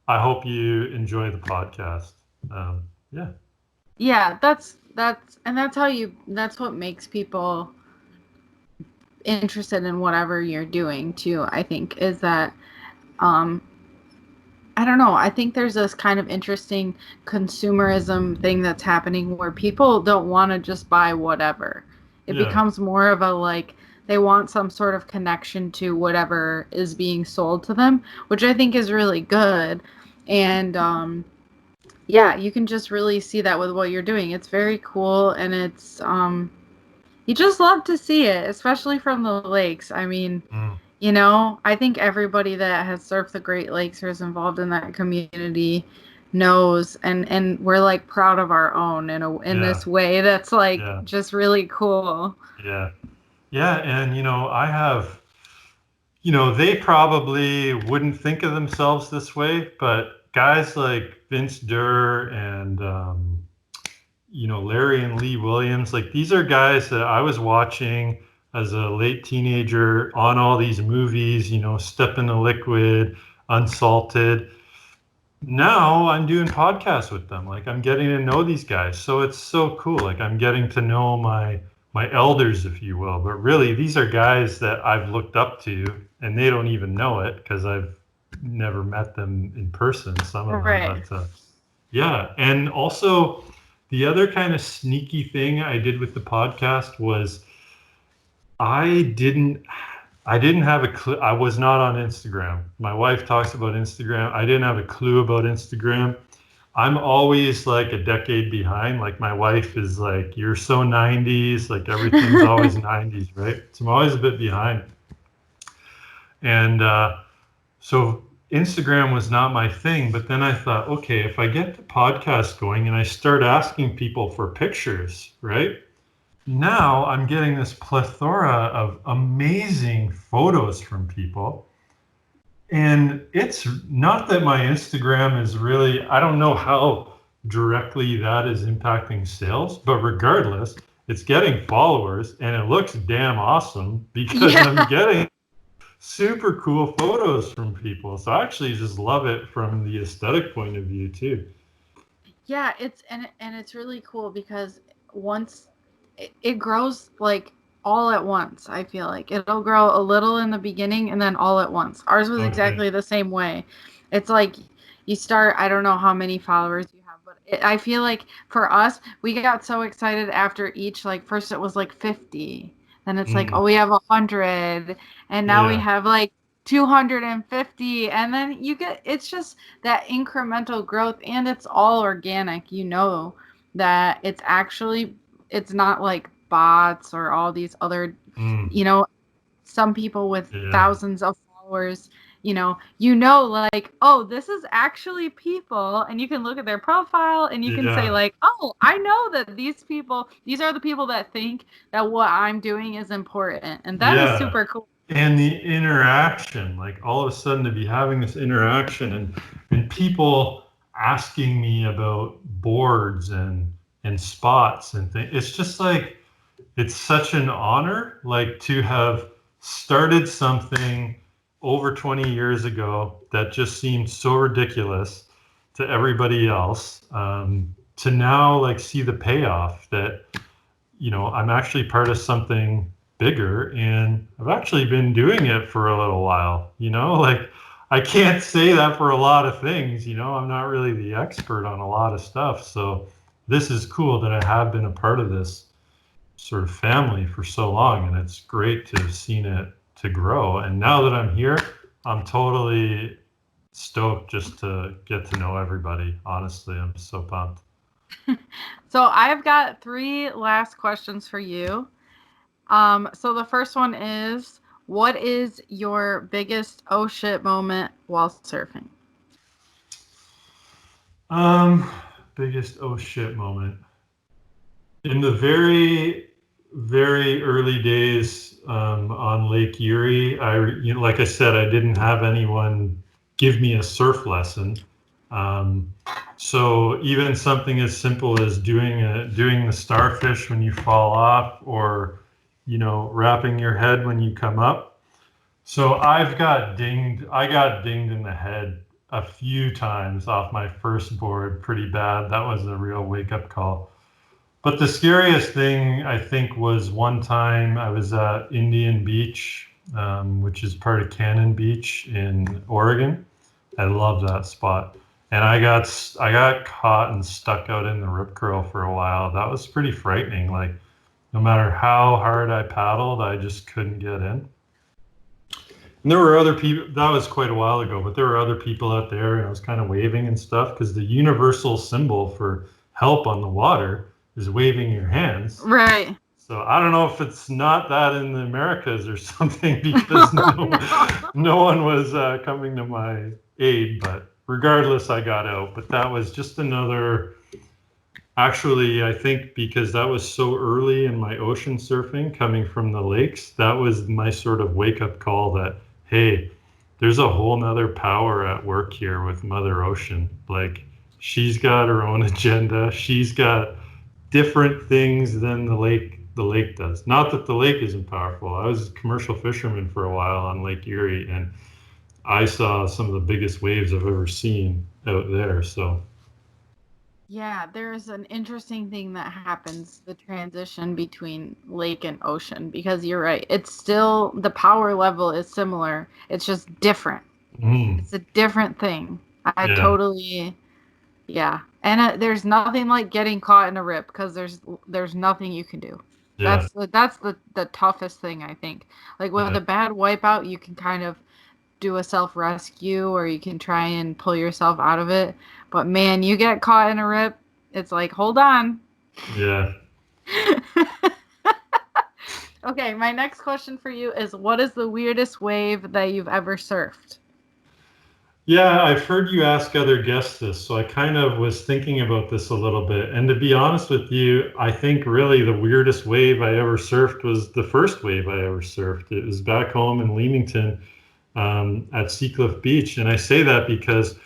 [SPEAKER 2] I hope you enjoy the podcast. Yeah.
[SPEAKER 1] Yeah, that's that's what makes people interested in whatever you're doing too, I think, is that I don't know. I think there's this kind of interesting consumerism thing that's happening where people don't want to just buy whatever. It
[SPEAKER 2] Yeah.
[SPEAKER 1] becomes more of a like they want some sort of connection to whatever is being sold to them, which I think is really good. And yeah, you can just really see that with what you're doing. It's very cool, and it's you just love to see it, especially from the lakes. I mean,
[SPEAKER 2] Mm.
[SPEAKER 1] you know, I think everybody that has surfed the Great Lakes or is involved in that community knows, and we're like proud of our own in
[SPEAKER 2] Yeah.
[SPEAKER 1] this way that's like
[SPEAKER 2] Yeah.
[SPEAKER 1] just really cool.
[SPEAKER 2] Yeah. Yeah. And, I have, they probably wouldn't think of themselves this way, but guys like Vince Durr and, Larry and Lee Williams, like these are guys that I was watching as a late teenager on all these movies, Step in the Liquid, Unsalted. Now I'm doing podcasts with them. Like I'm getting to know these guys. So it's so cool. Like I'm getting to know my elders, if you will. But really, these are guys that I've looked up to, and they don't even know it because I've never met them in person, some of them.
[SPEAKER 1] Right.
[SPEAKER 2] But yeah. And also, the other kind of sneaky thing I did with the podcast was I didn't have a clue. I was not on Instagram. My wife talks about Instagram. I didn't have a clue about Instagram. I'm always like a decade behind. Like my wife is like, you're so 90s, like everything's always 90s, right? So I'm always a bit behind. And so Instagram was not my thing, but then I thought, okay, if I get the podcast going and I start asking people for pictures, right? Now I'm getting this plethora of amazing photos from people. And it's not that my Instagram is really, I don't know how directly that is impacting sales, but regardless, it's getting followers and it looks damn awesome because I'm getting super cool photos from people. So I actually just love it from the aesthetic point of view too.
[SPEAKER 1] Yeah, it's really cool because once it grows like all at once. I feel like it'll grow a little in the beginning and then all at once. Ours was exactly the same way. It's like you start, I don't know how many followers you have, but I feel like for us, we got so excited after each, like first it was like 50, then it's like, oh, we have 100, and now we have like 250, and then it's just that incremental growth, and it's all organic, that it's not like bots or all these other, some people with thousands of followers, like, oh, this is actually people, and you can look at their profile and you can say like, oh, I know that these are the people that think that what I'm doing is important, and that is super cool.
[SPEAKER 2] And the interaction, like all of a sudden to be having this interaction and people asking me about boards and spots and things. It's just like, it's such an honor, like to have started something over 20 years ago that just seemed so ridiculous to everybody else, to now like see the payoff that, I'm actually part of something bigger, and I've actually been doing it for a little while, like I can't say that for a lot of things, I'm not really the expert on a lot of stuff. So this is cool that I have been a part of this sort of family for so long, and it's great to have seen it to grow. And now that I'm here, I'm totally stoked just to get to know everybody. Honestly, I'm so pumped.
[SPEAKER 1] So I've got 3 last questions for you. So the first one is, what is your biggest oh shit moment while surfing?
[SPEAKER 2] Biggest oh shit moment. In the very, very early days on Lake Erie, like I said, I didn't have anyone give me a surf lesson. So even something as simple as doing the starfish when you fall off, or wrapping your head when you come up. So I got dinged in the head a few times off my first board pretty bad. That was a real wake up call. But the scariest thing, I think, was one time I was at Indian Beach, which is part of Cannon Beach in Oregon. I love that spot. And I got caught and stuck out in the rip curl for a while. That was pretty frightening. Like, no matter how hard I paddled, I just couldn't get in. And there were other people, that was quite a while ago, but there were other people out there, and I was kind of waving and stuff, because the universal symbol for help on the water is waving your hands.
[SPEAKER 1] Right.
[SPEAKER 2] So I don't know if it's not that in the Americas or something, because no one was coming to my aid. But regardless, I got out. But that was just another, actually, I think because that was so early in my ocean surfing coming from the lakes, that was my sort of wake-up call that, hey, there's a whole nother power at work here with Mother Ocean. Like, she's got her own agenda. She's got different things than the lake does. Not that the lake isn't powerful. I was a commercial fisherman for a while on Lake Erie, and I saw some of the biggest waves I've ever seen out there. So
[SPEAKER 1] yeah, there's an interesting thing that happens, the transition between lake and ocean, because you're right. It's still, the power level is similar. It's just different. It's a different thing. I totally, yeah. And there's nothing like getting caught in a rip, because there's nothing you can do.
[SPEAKER 2] Yeah.
[SPEAKER 1] That's the toughest thing, I think. Like with a bad wipeout, you can kind of do a self-rescue, or you can try and pull yourself out of it. But man, you get caught in a rip, it's like, hold on.
[SPEAKER 2] Yeah.
[SPEAKER 1] Okay, my next question for you is, what is the weirdest wave that you've ever surfed?
[SPEAKER 2] Yeah, I've heard you ask other guests this, so I kind of was thinking about this a little bit. And to be honest with you, I think really the weirdest wave I ever surfed was the first wave I ever surfed. It was back home in Leamington at Seacliff Beach. And I say that because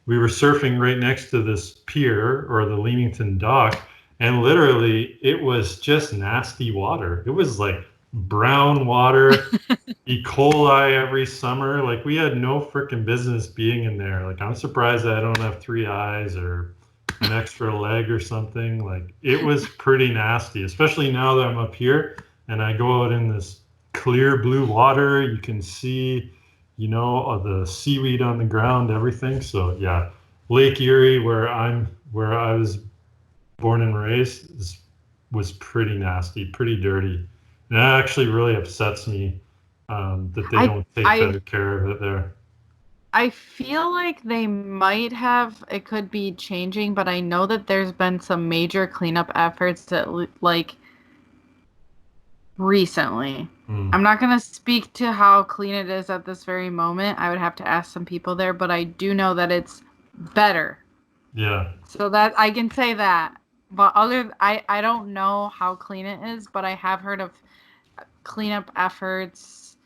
[SPEAKER 2] we were surfing right next to this pier, or the Leamington dock, and literally it was just nasty water. It was like brown water. E. coli every summer. Like, we had no freaking business being in there. Like, I'm surprised I don't have 3 eyes or an extra leg or something. Like, it was pretty nasty, especially now that I'm up here and I go out in this clear blue water. You can see, the seaweed on the ground, everything. So yeah, Lake Erie, where I was born and raised, was pretty nasty, pretty dirty. And that actually really upsets me. That they don't take better care of it there.
[SPEAKER 1] I feel like they might have, it could be changing, but I know that there's been some major cleanup efforts that, like, recently. I'm not going to speak to how clean it is at this very moment. I would have to ask some people there, but I do know that it's better.
[SPEAKER 2] Yeah.
[SPEAKER 1] So that I can say that. But I don't know how clean it is, but I have heard of cleanup efforts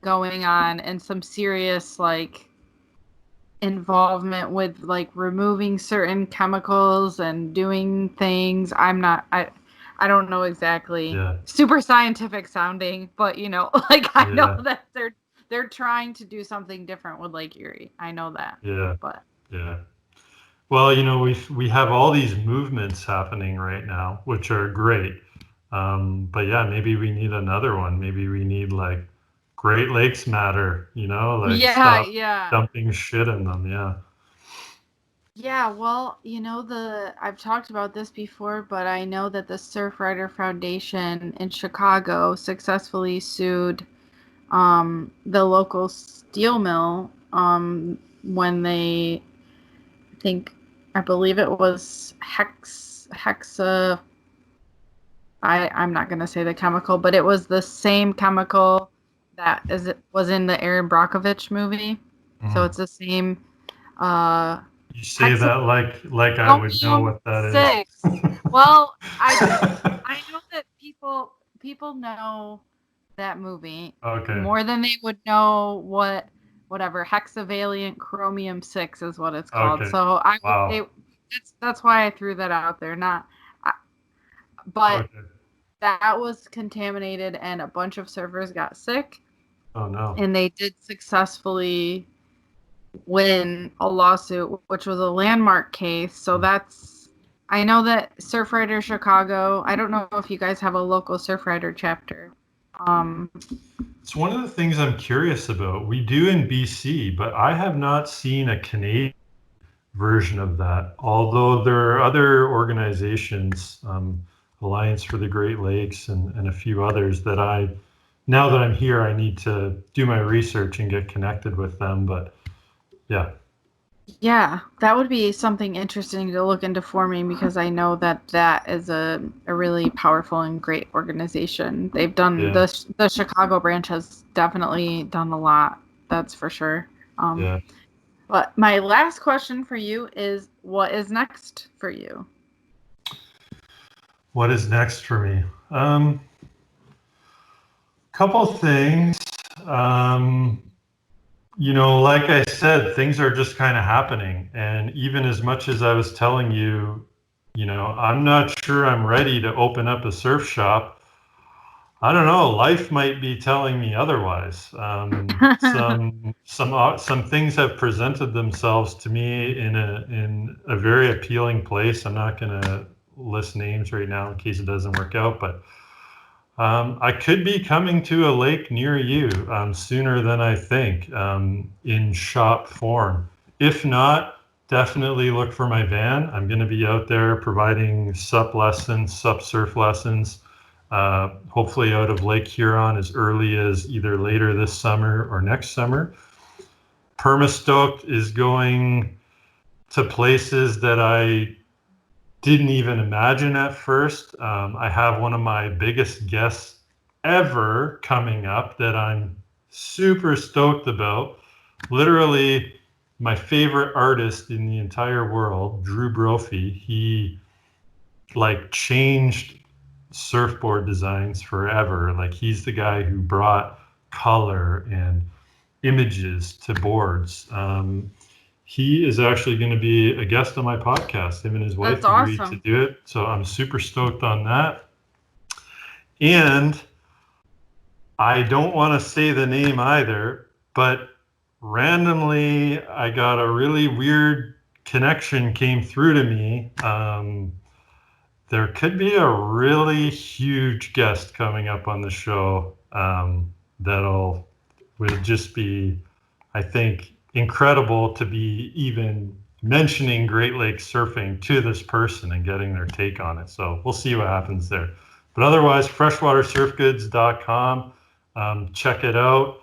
[SPEAKER 1] going on, and some serious, like, involvement with, like, removing certain chemicals and doing things. I don't know exactly.
[SPEAKER 2] Yeah.
[SPEAKER 1] Super scientific sounding, but like, I know that they're trying to do something different with Lake Erie. I know that.
[SPEAKER 2] Yeah.
[SPEAKER 1] But
[SPEAKER 2] yeah. Well, we have all these movements happening right now, which are great. But yeah, maybe we need another one. Maybe we need, like, Great Lakes Matter, like, stop dumping shit in them. Yeah.
[SPEAKER 1] Yeah, well, I've talked about this before, but I know that the Surfrider Foundation in Chicago successfully sued the local steel mill when they, I believe it was hexa. I'm not going to say the chemical, but it was the same chemical that was in the Aaron Brockovich movie. Mm-hmm. So it's the same.
[SPEAKER 2] You say that like I would know what that is.
[SPEAKER 1] Well, I know that people know that movie more than they would know what whatever, hexavalent chromium 6 is what it's called.
[SPEAKER 2] Okay.
[SPEAKER 1] So
[SPEAKER 2] Wow.
[SPEAKER 1] that's why I threw that out there. But
[SPEAKER 2] Okay.
[SPEAKER 1] that was contaminated and a bunch of surfers got sick,
[SPEAKER 2] Oh no.
[SPEAKER 1] and they did successfully win a lawsuit, which was a landmark case. So I know that Surfrider Chicago, I don't know if you guys have a local Surfrider chapter.
[SPEAKER 2] It's one of the things I'm curious about. We do in BC, but I have not seen a Canadian version of that. Although there are other organizations, Alliance for the Great Lakes and a few others that now that I'm here, I need to do my research and get connected with them. But yeah.
[SPEAKER 1] Yeah, that would be something interesting to look into for me, because I know that is a really powerful and great organization. They've done
[SPEAKER 2] Yeah.
[SPEAKER 1] the Chicago branch has definitely done a lot. That's for sure.
[SPEAKER 2] Yeah.
[SPEAKER 1] But my last question for you is, what is next for you?
[SPEAKER 2] What is next for me? Couple things. Like I said, things are just kind of happening. And even as much as I was telling you, I'm not sure I'm ready to open up a surf shop. I don't know. Life might be telling me otherwise. Some things have presented themselves to me in a very appealing place. I'm not going to list names right now in case it doesn't work out, but I could be coming to a lake near you sooner than I think in shop form. If not, definitely look for my van. I'm going to be out there providing SUP surf lessons, hopefully out of Lake Huron as early as either later this summer or next summer. Permastoked is going to places that I didn't even imagine at first. I have one of my biggest guests ever coming up that I'm super stoked about. Literally, my favorite artist in the entire world, Drew Brophy, he changed surfboard designs forever. He's the guy who brought color and images to boards. He is actually going to be a guest on my podcast. Him and his wife agreed to do it. So I'm super stoked on that. And I don't want to say the name either, but randomly I got a really weird connection came through to me. There could be a really huge guest coming up on the show will just be, I think, incredible to be even mentioning Great Lakes surfing to this person and getting their take on it. So we'll see what happens there. But otherwise, freshwatersurfgoods.com. Check it out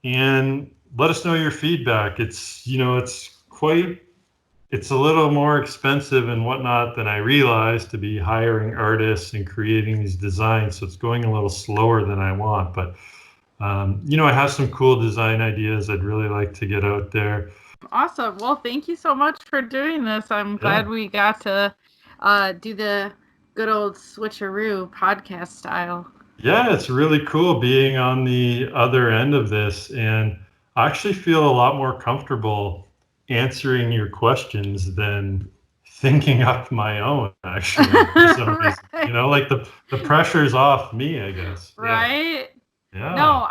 [SPEAKER 2] and let us know your feedback. It's a little more expensive and whatnot than I realized to be hiring artists and creating these designs. So it's going a little slower than I want, but I have some cool design ideas I'd really like to get out there.
[SPEAKER 1] Awesome. Well, thank you so much for doing this. I'm glad we got to do the good old switcheroo podcast style.
[SPEAKER 2] Yeah, it's really cool being on the other end of this. And I actually feel a lot more comfortable answering your questions than thinking up my own, actually, for some reason. The pressure's off me, I guess.
[SPEAKER 1] Right?
[SPEAKER 2] Yeah.
[SPEAKER 1] No,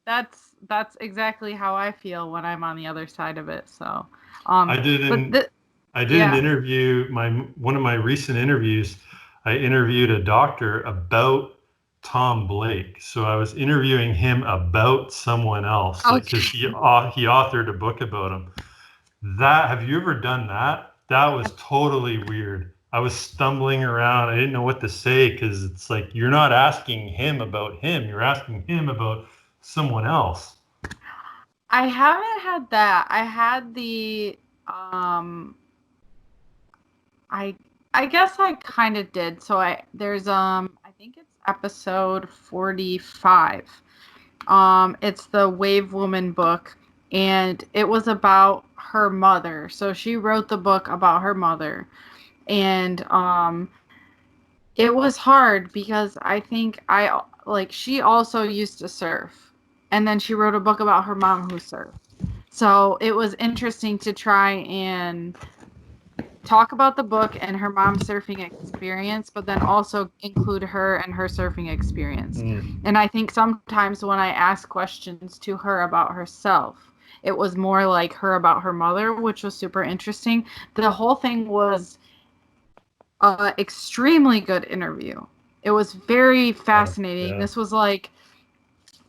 [SPEAKER 1] that's exactly how I feel when I'm on the other side of it. So
[SPEAKER 2] I did an interview, one of my recent interviews, I interviewed a doctor about Tom Blake. So I was interviewing him about someone else because he authored a book about him. Have you ever done that? That was totally weird. I was stumbling around. I didn't know what to say because it's like you're not asking him about him. You're asking him about someone else.
[SPEAKER 1] I haven't had that. I had the I guess I kind of did. So there's I think it's episode 45. It's the Wave Woman book, and it was about her mother. So she wrote the book about her mother, and it was hard because I think she also used to surf, and then she wrote a book about her mom who surfed. So it was interesting to try and talk about the book and her mom's surfing experience, but then also include her and her surfing experience. And I think sometimes when I ask questions to her about herself, it was more like her about her mother, which was super interesting. The whole thing was an extremely good interview. It was very fascinating.
[SPEAKER 2] Yeah.
[SPEAKER 1] This was like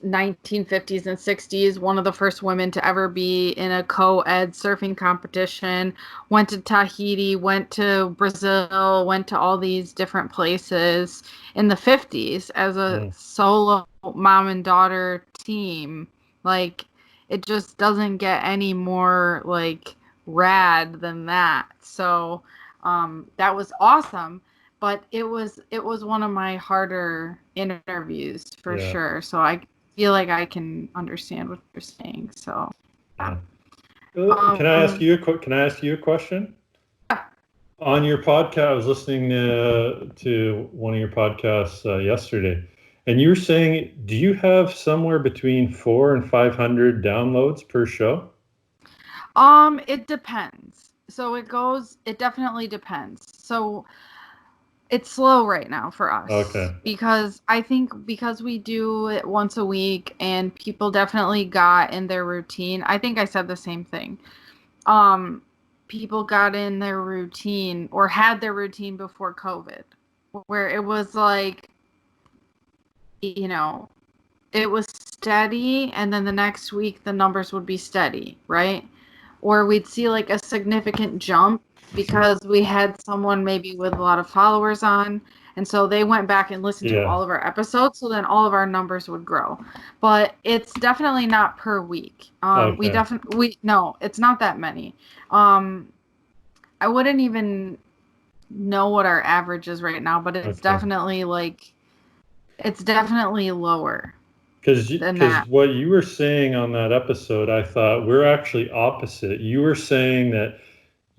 [SPEAKER 1] 1950s and 60s, one of the first women to ever be in a co-ed surfing competition, went to Tahiti, went to Brazil, went to all these different places in the 50s as a solo mom and daughter team. Like, it just doesn't get any more like rad than that. So that was awesome. But it was one of my harder interviews for sure. So I feel like I can understand what you're saying. So,
[SPEAKER 2] yeah. Can I ask you a question?
[SPEAKER 1] Yeah.
[SPEAKER 2] On your podcast, I was listening to one of your podcasts yesterday, and you were saying, do you have somewhere between 400 and 500 downloads per show?
[SPEAKER 1] It depends. So it definitely depends. So it's slow right now for us.
[SPEAKER 2] Okay.
[SPEAKER 1] Because I think because we do it once a week and people definitely got in their routine. I think I said the same thing. People got in their routine or had their routine before COVID, where it was like, it was steady and then the next week the numbers would be steady, right? Or we'd see like a significant jump because we had someone maybe with a lot of followers on, and so they went back and listened to all of our episodes, so then all of our numbers would grow. But it's definitely not per week. No, it's not that many. I wouldn't even know what our average is right now, but it's definitely lower.
[SPEAKER 2] Because what you were saying on that episode, I thought we're actually opposite. You were saying that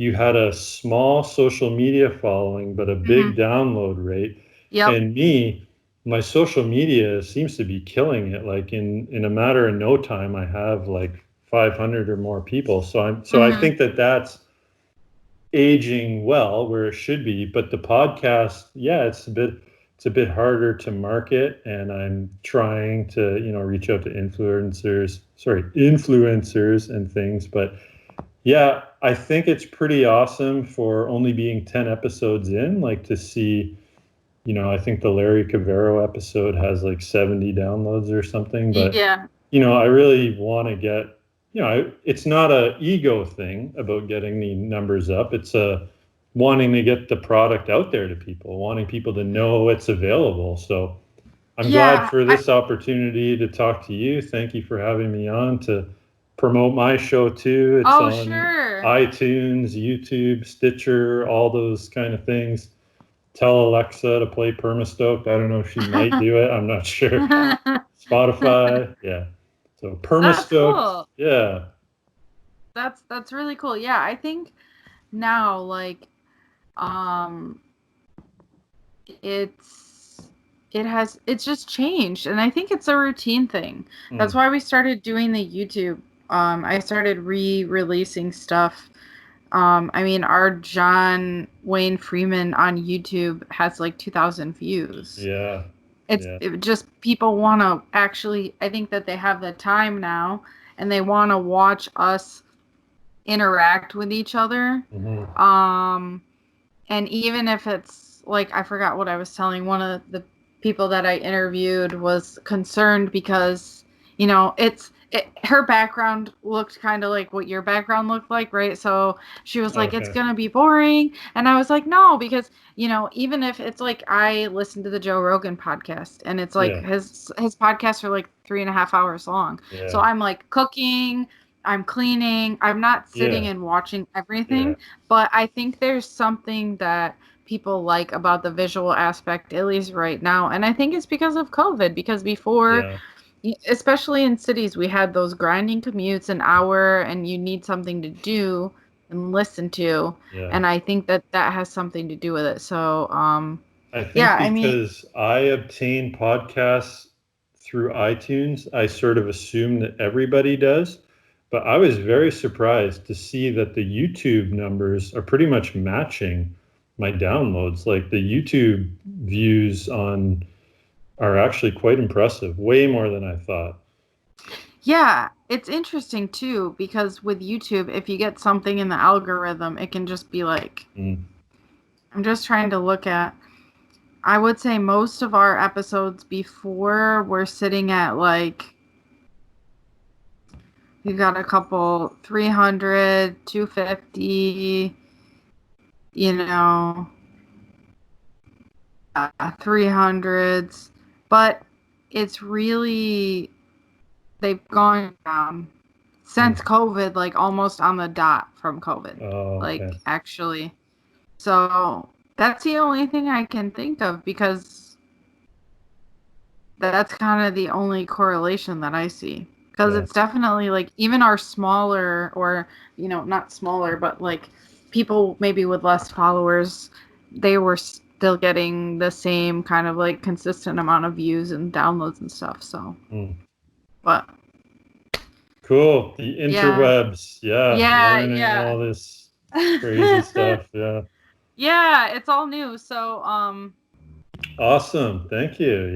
[SPEAKER 2] you had a small social media following, but a big download rate.
[SPEAKER 1] Yep.
[SPEAKER 2] And my social media seems to be killing it. Like in a matter of no time, I have like 500 or more people. So I think that's aging well where it should be. But the podcast, it's a bit harder to market, and I'm trying to, reach out to influencers and things. But yeah, I think it's pretty awesome for only being 10 episodes in, like to see, I think the Larry Cavero episode has like 70 downloads or something. But, I really want to get, it's not a ego thing about getting the numbers up. It's wanting to get the product out there to people, wanting people to know it's available. So I'm glad for this opportunity to talk to you. Thank you for having me on to promote my show too. It's on iTunes, YouTube, Stitcher, all those kind of things. Tell Alexa to play Permastoked. I don't know if she might do it. I'm not sure. Spotify. Yeah. So Permastoked. Cool. Yeah.
[SPEAKER 1] That's really cool. Yeah, I think now it's just changed, and I think it's a routine thing. That's why we started doing the YouTube. I started re-releasing stuff. Our John Wayne Freeman on YouTube has like 2,000 views.
[SPEAKER 2] Yeah.
[SPEAKER 1] It just people want to actually, I think that they have the time now and they want to watch us interact with each other. And even if it's like, I forgot what I was telling one of the people that I interviewed was concerned because, her background looked kind of like what your background looked like, right? So she was like, it's going to be boring. And I was like, no, because, even if it's like I listened to the Joe Rogan podcast and it's like his podcasts are like 3.5 hours long. Yeah. So I'm like cooking, I'm cleaning, I'm not sitting and watching everything. But I think there's something that people like about the visual aspect, at least right now. And I think it's because of COVID, because before, especially in cities, we had those grinding commutes an hour and you need something to do and listen to. And I think that has something to do with it. So,
[SPEAKER 2] I think because I obtain podcasts through iTunes, I sort of assume that everybody does. But I was very surprised to see that the YouTube numbers are pretty much matching my downloads. Like the YouTube views are actually quite impressive, way more than I thought.
[SPEAKER 1] Yeah, it's interesting too, because with YouTube, if you get something in the algorithm, it can just be like, I'm just trying to look at, I would say most of our episodes before were sitting at like, you got a couple 300, 250, 300s, but it's really, they've gone down since COVID, like almost on the dot from COVID.
[SPEAKER 2] Oh, okay.
[SPEAKER 1] Like actually. So that's the only thing I can think of, because that's kind of the only correlation that I see. Because it's definitely like even our smaller, or, not smaller, but like people maybe with less followers, they were still getting the same kind of like consistent amount of views and downloads and stuff. So, but
[SPEAKER 2] cool. The interwebs. Learning all this crazy stuff.
[SPEAKER 1] Yeah, it's all new. So,
[SPEAKER 2] awesome. Thank you.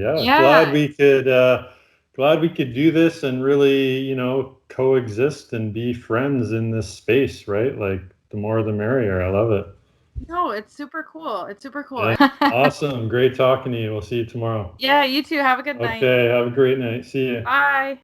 [SPEAKER 2] Glad we could do this and really, coexist and be friends in this space, right? Like the more the merrier. I love it.
[SPEAKER 1] No, it's super cool.
[SPEAKER 2] Yeah. Awesome. Great talking to you. We'll see you tomorrow.
[SPEAKER 1] Yeah, you too. Have a good night.
[SPEAKER 2] Okay. Have a great night. See you.
[SPEAKER 1] Bye.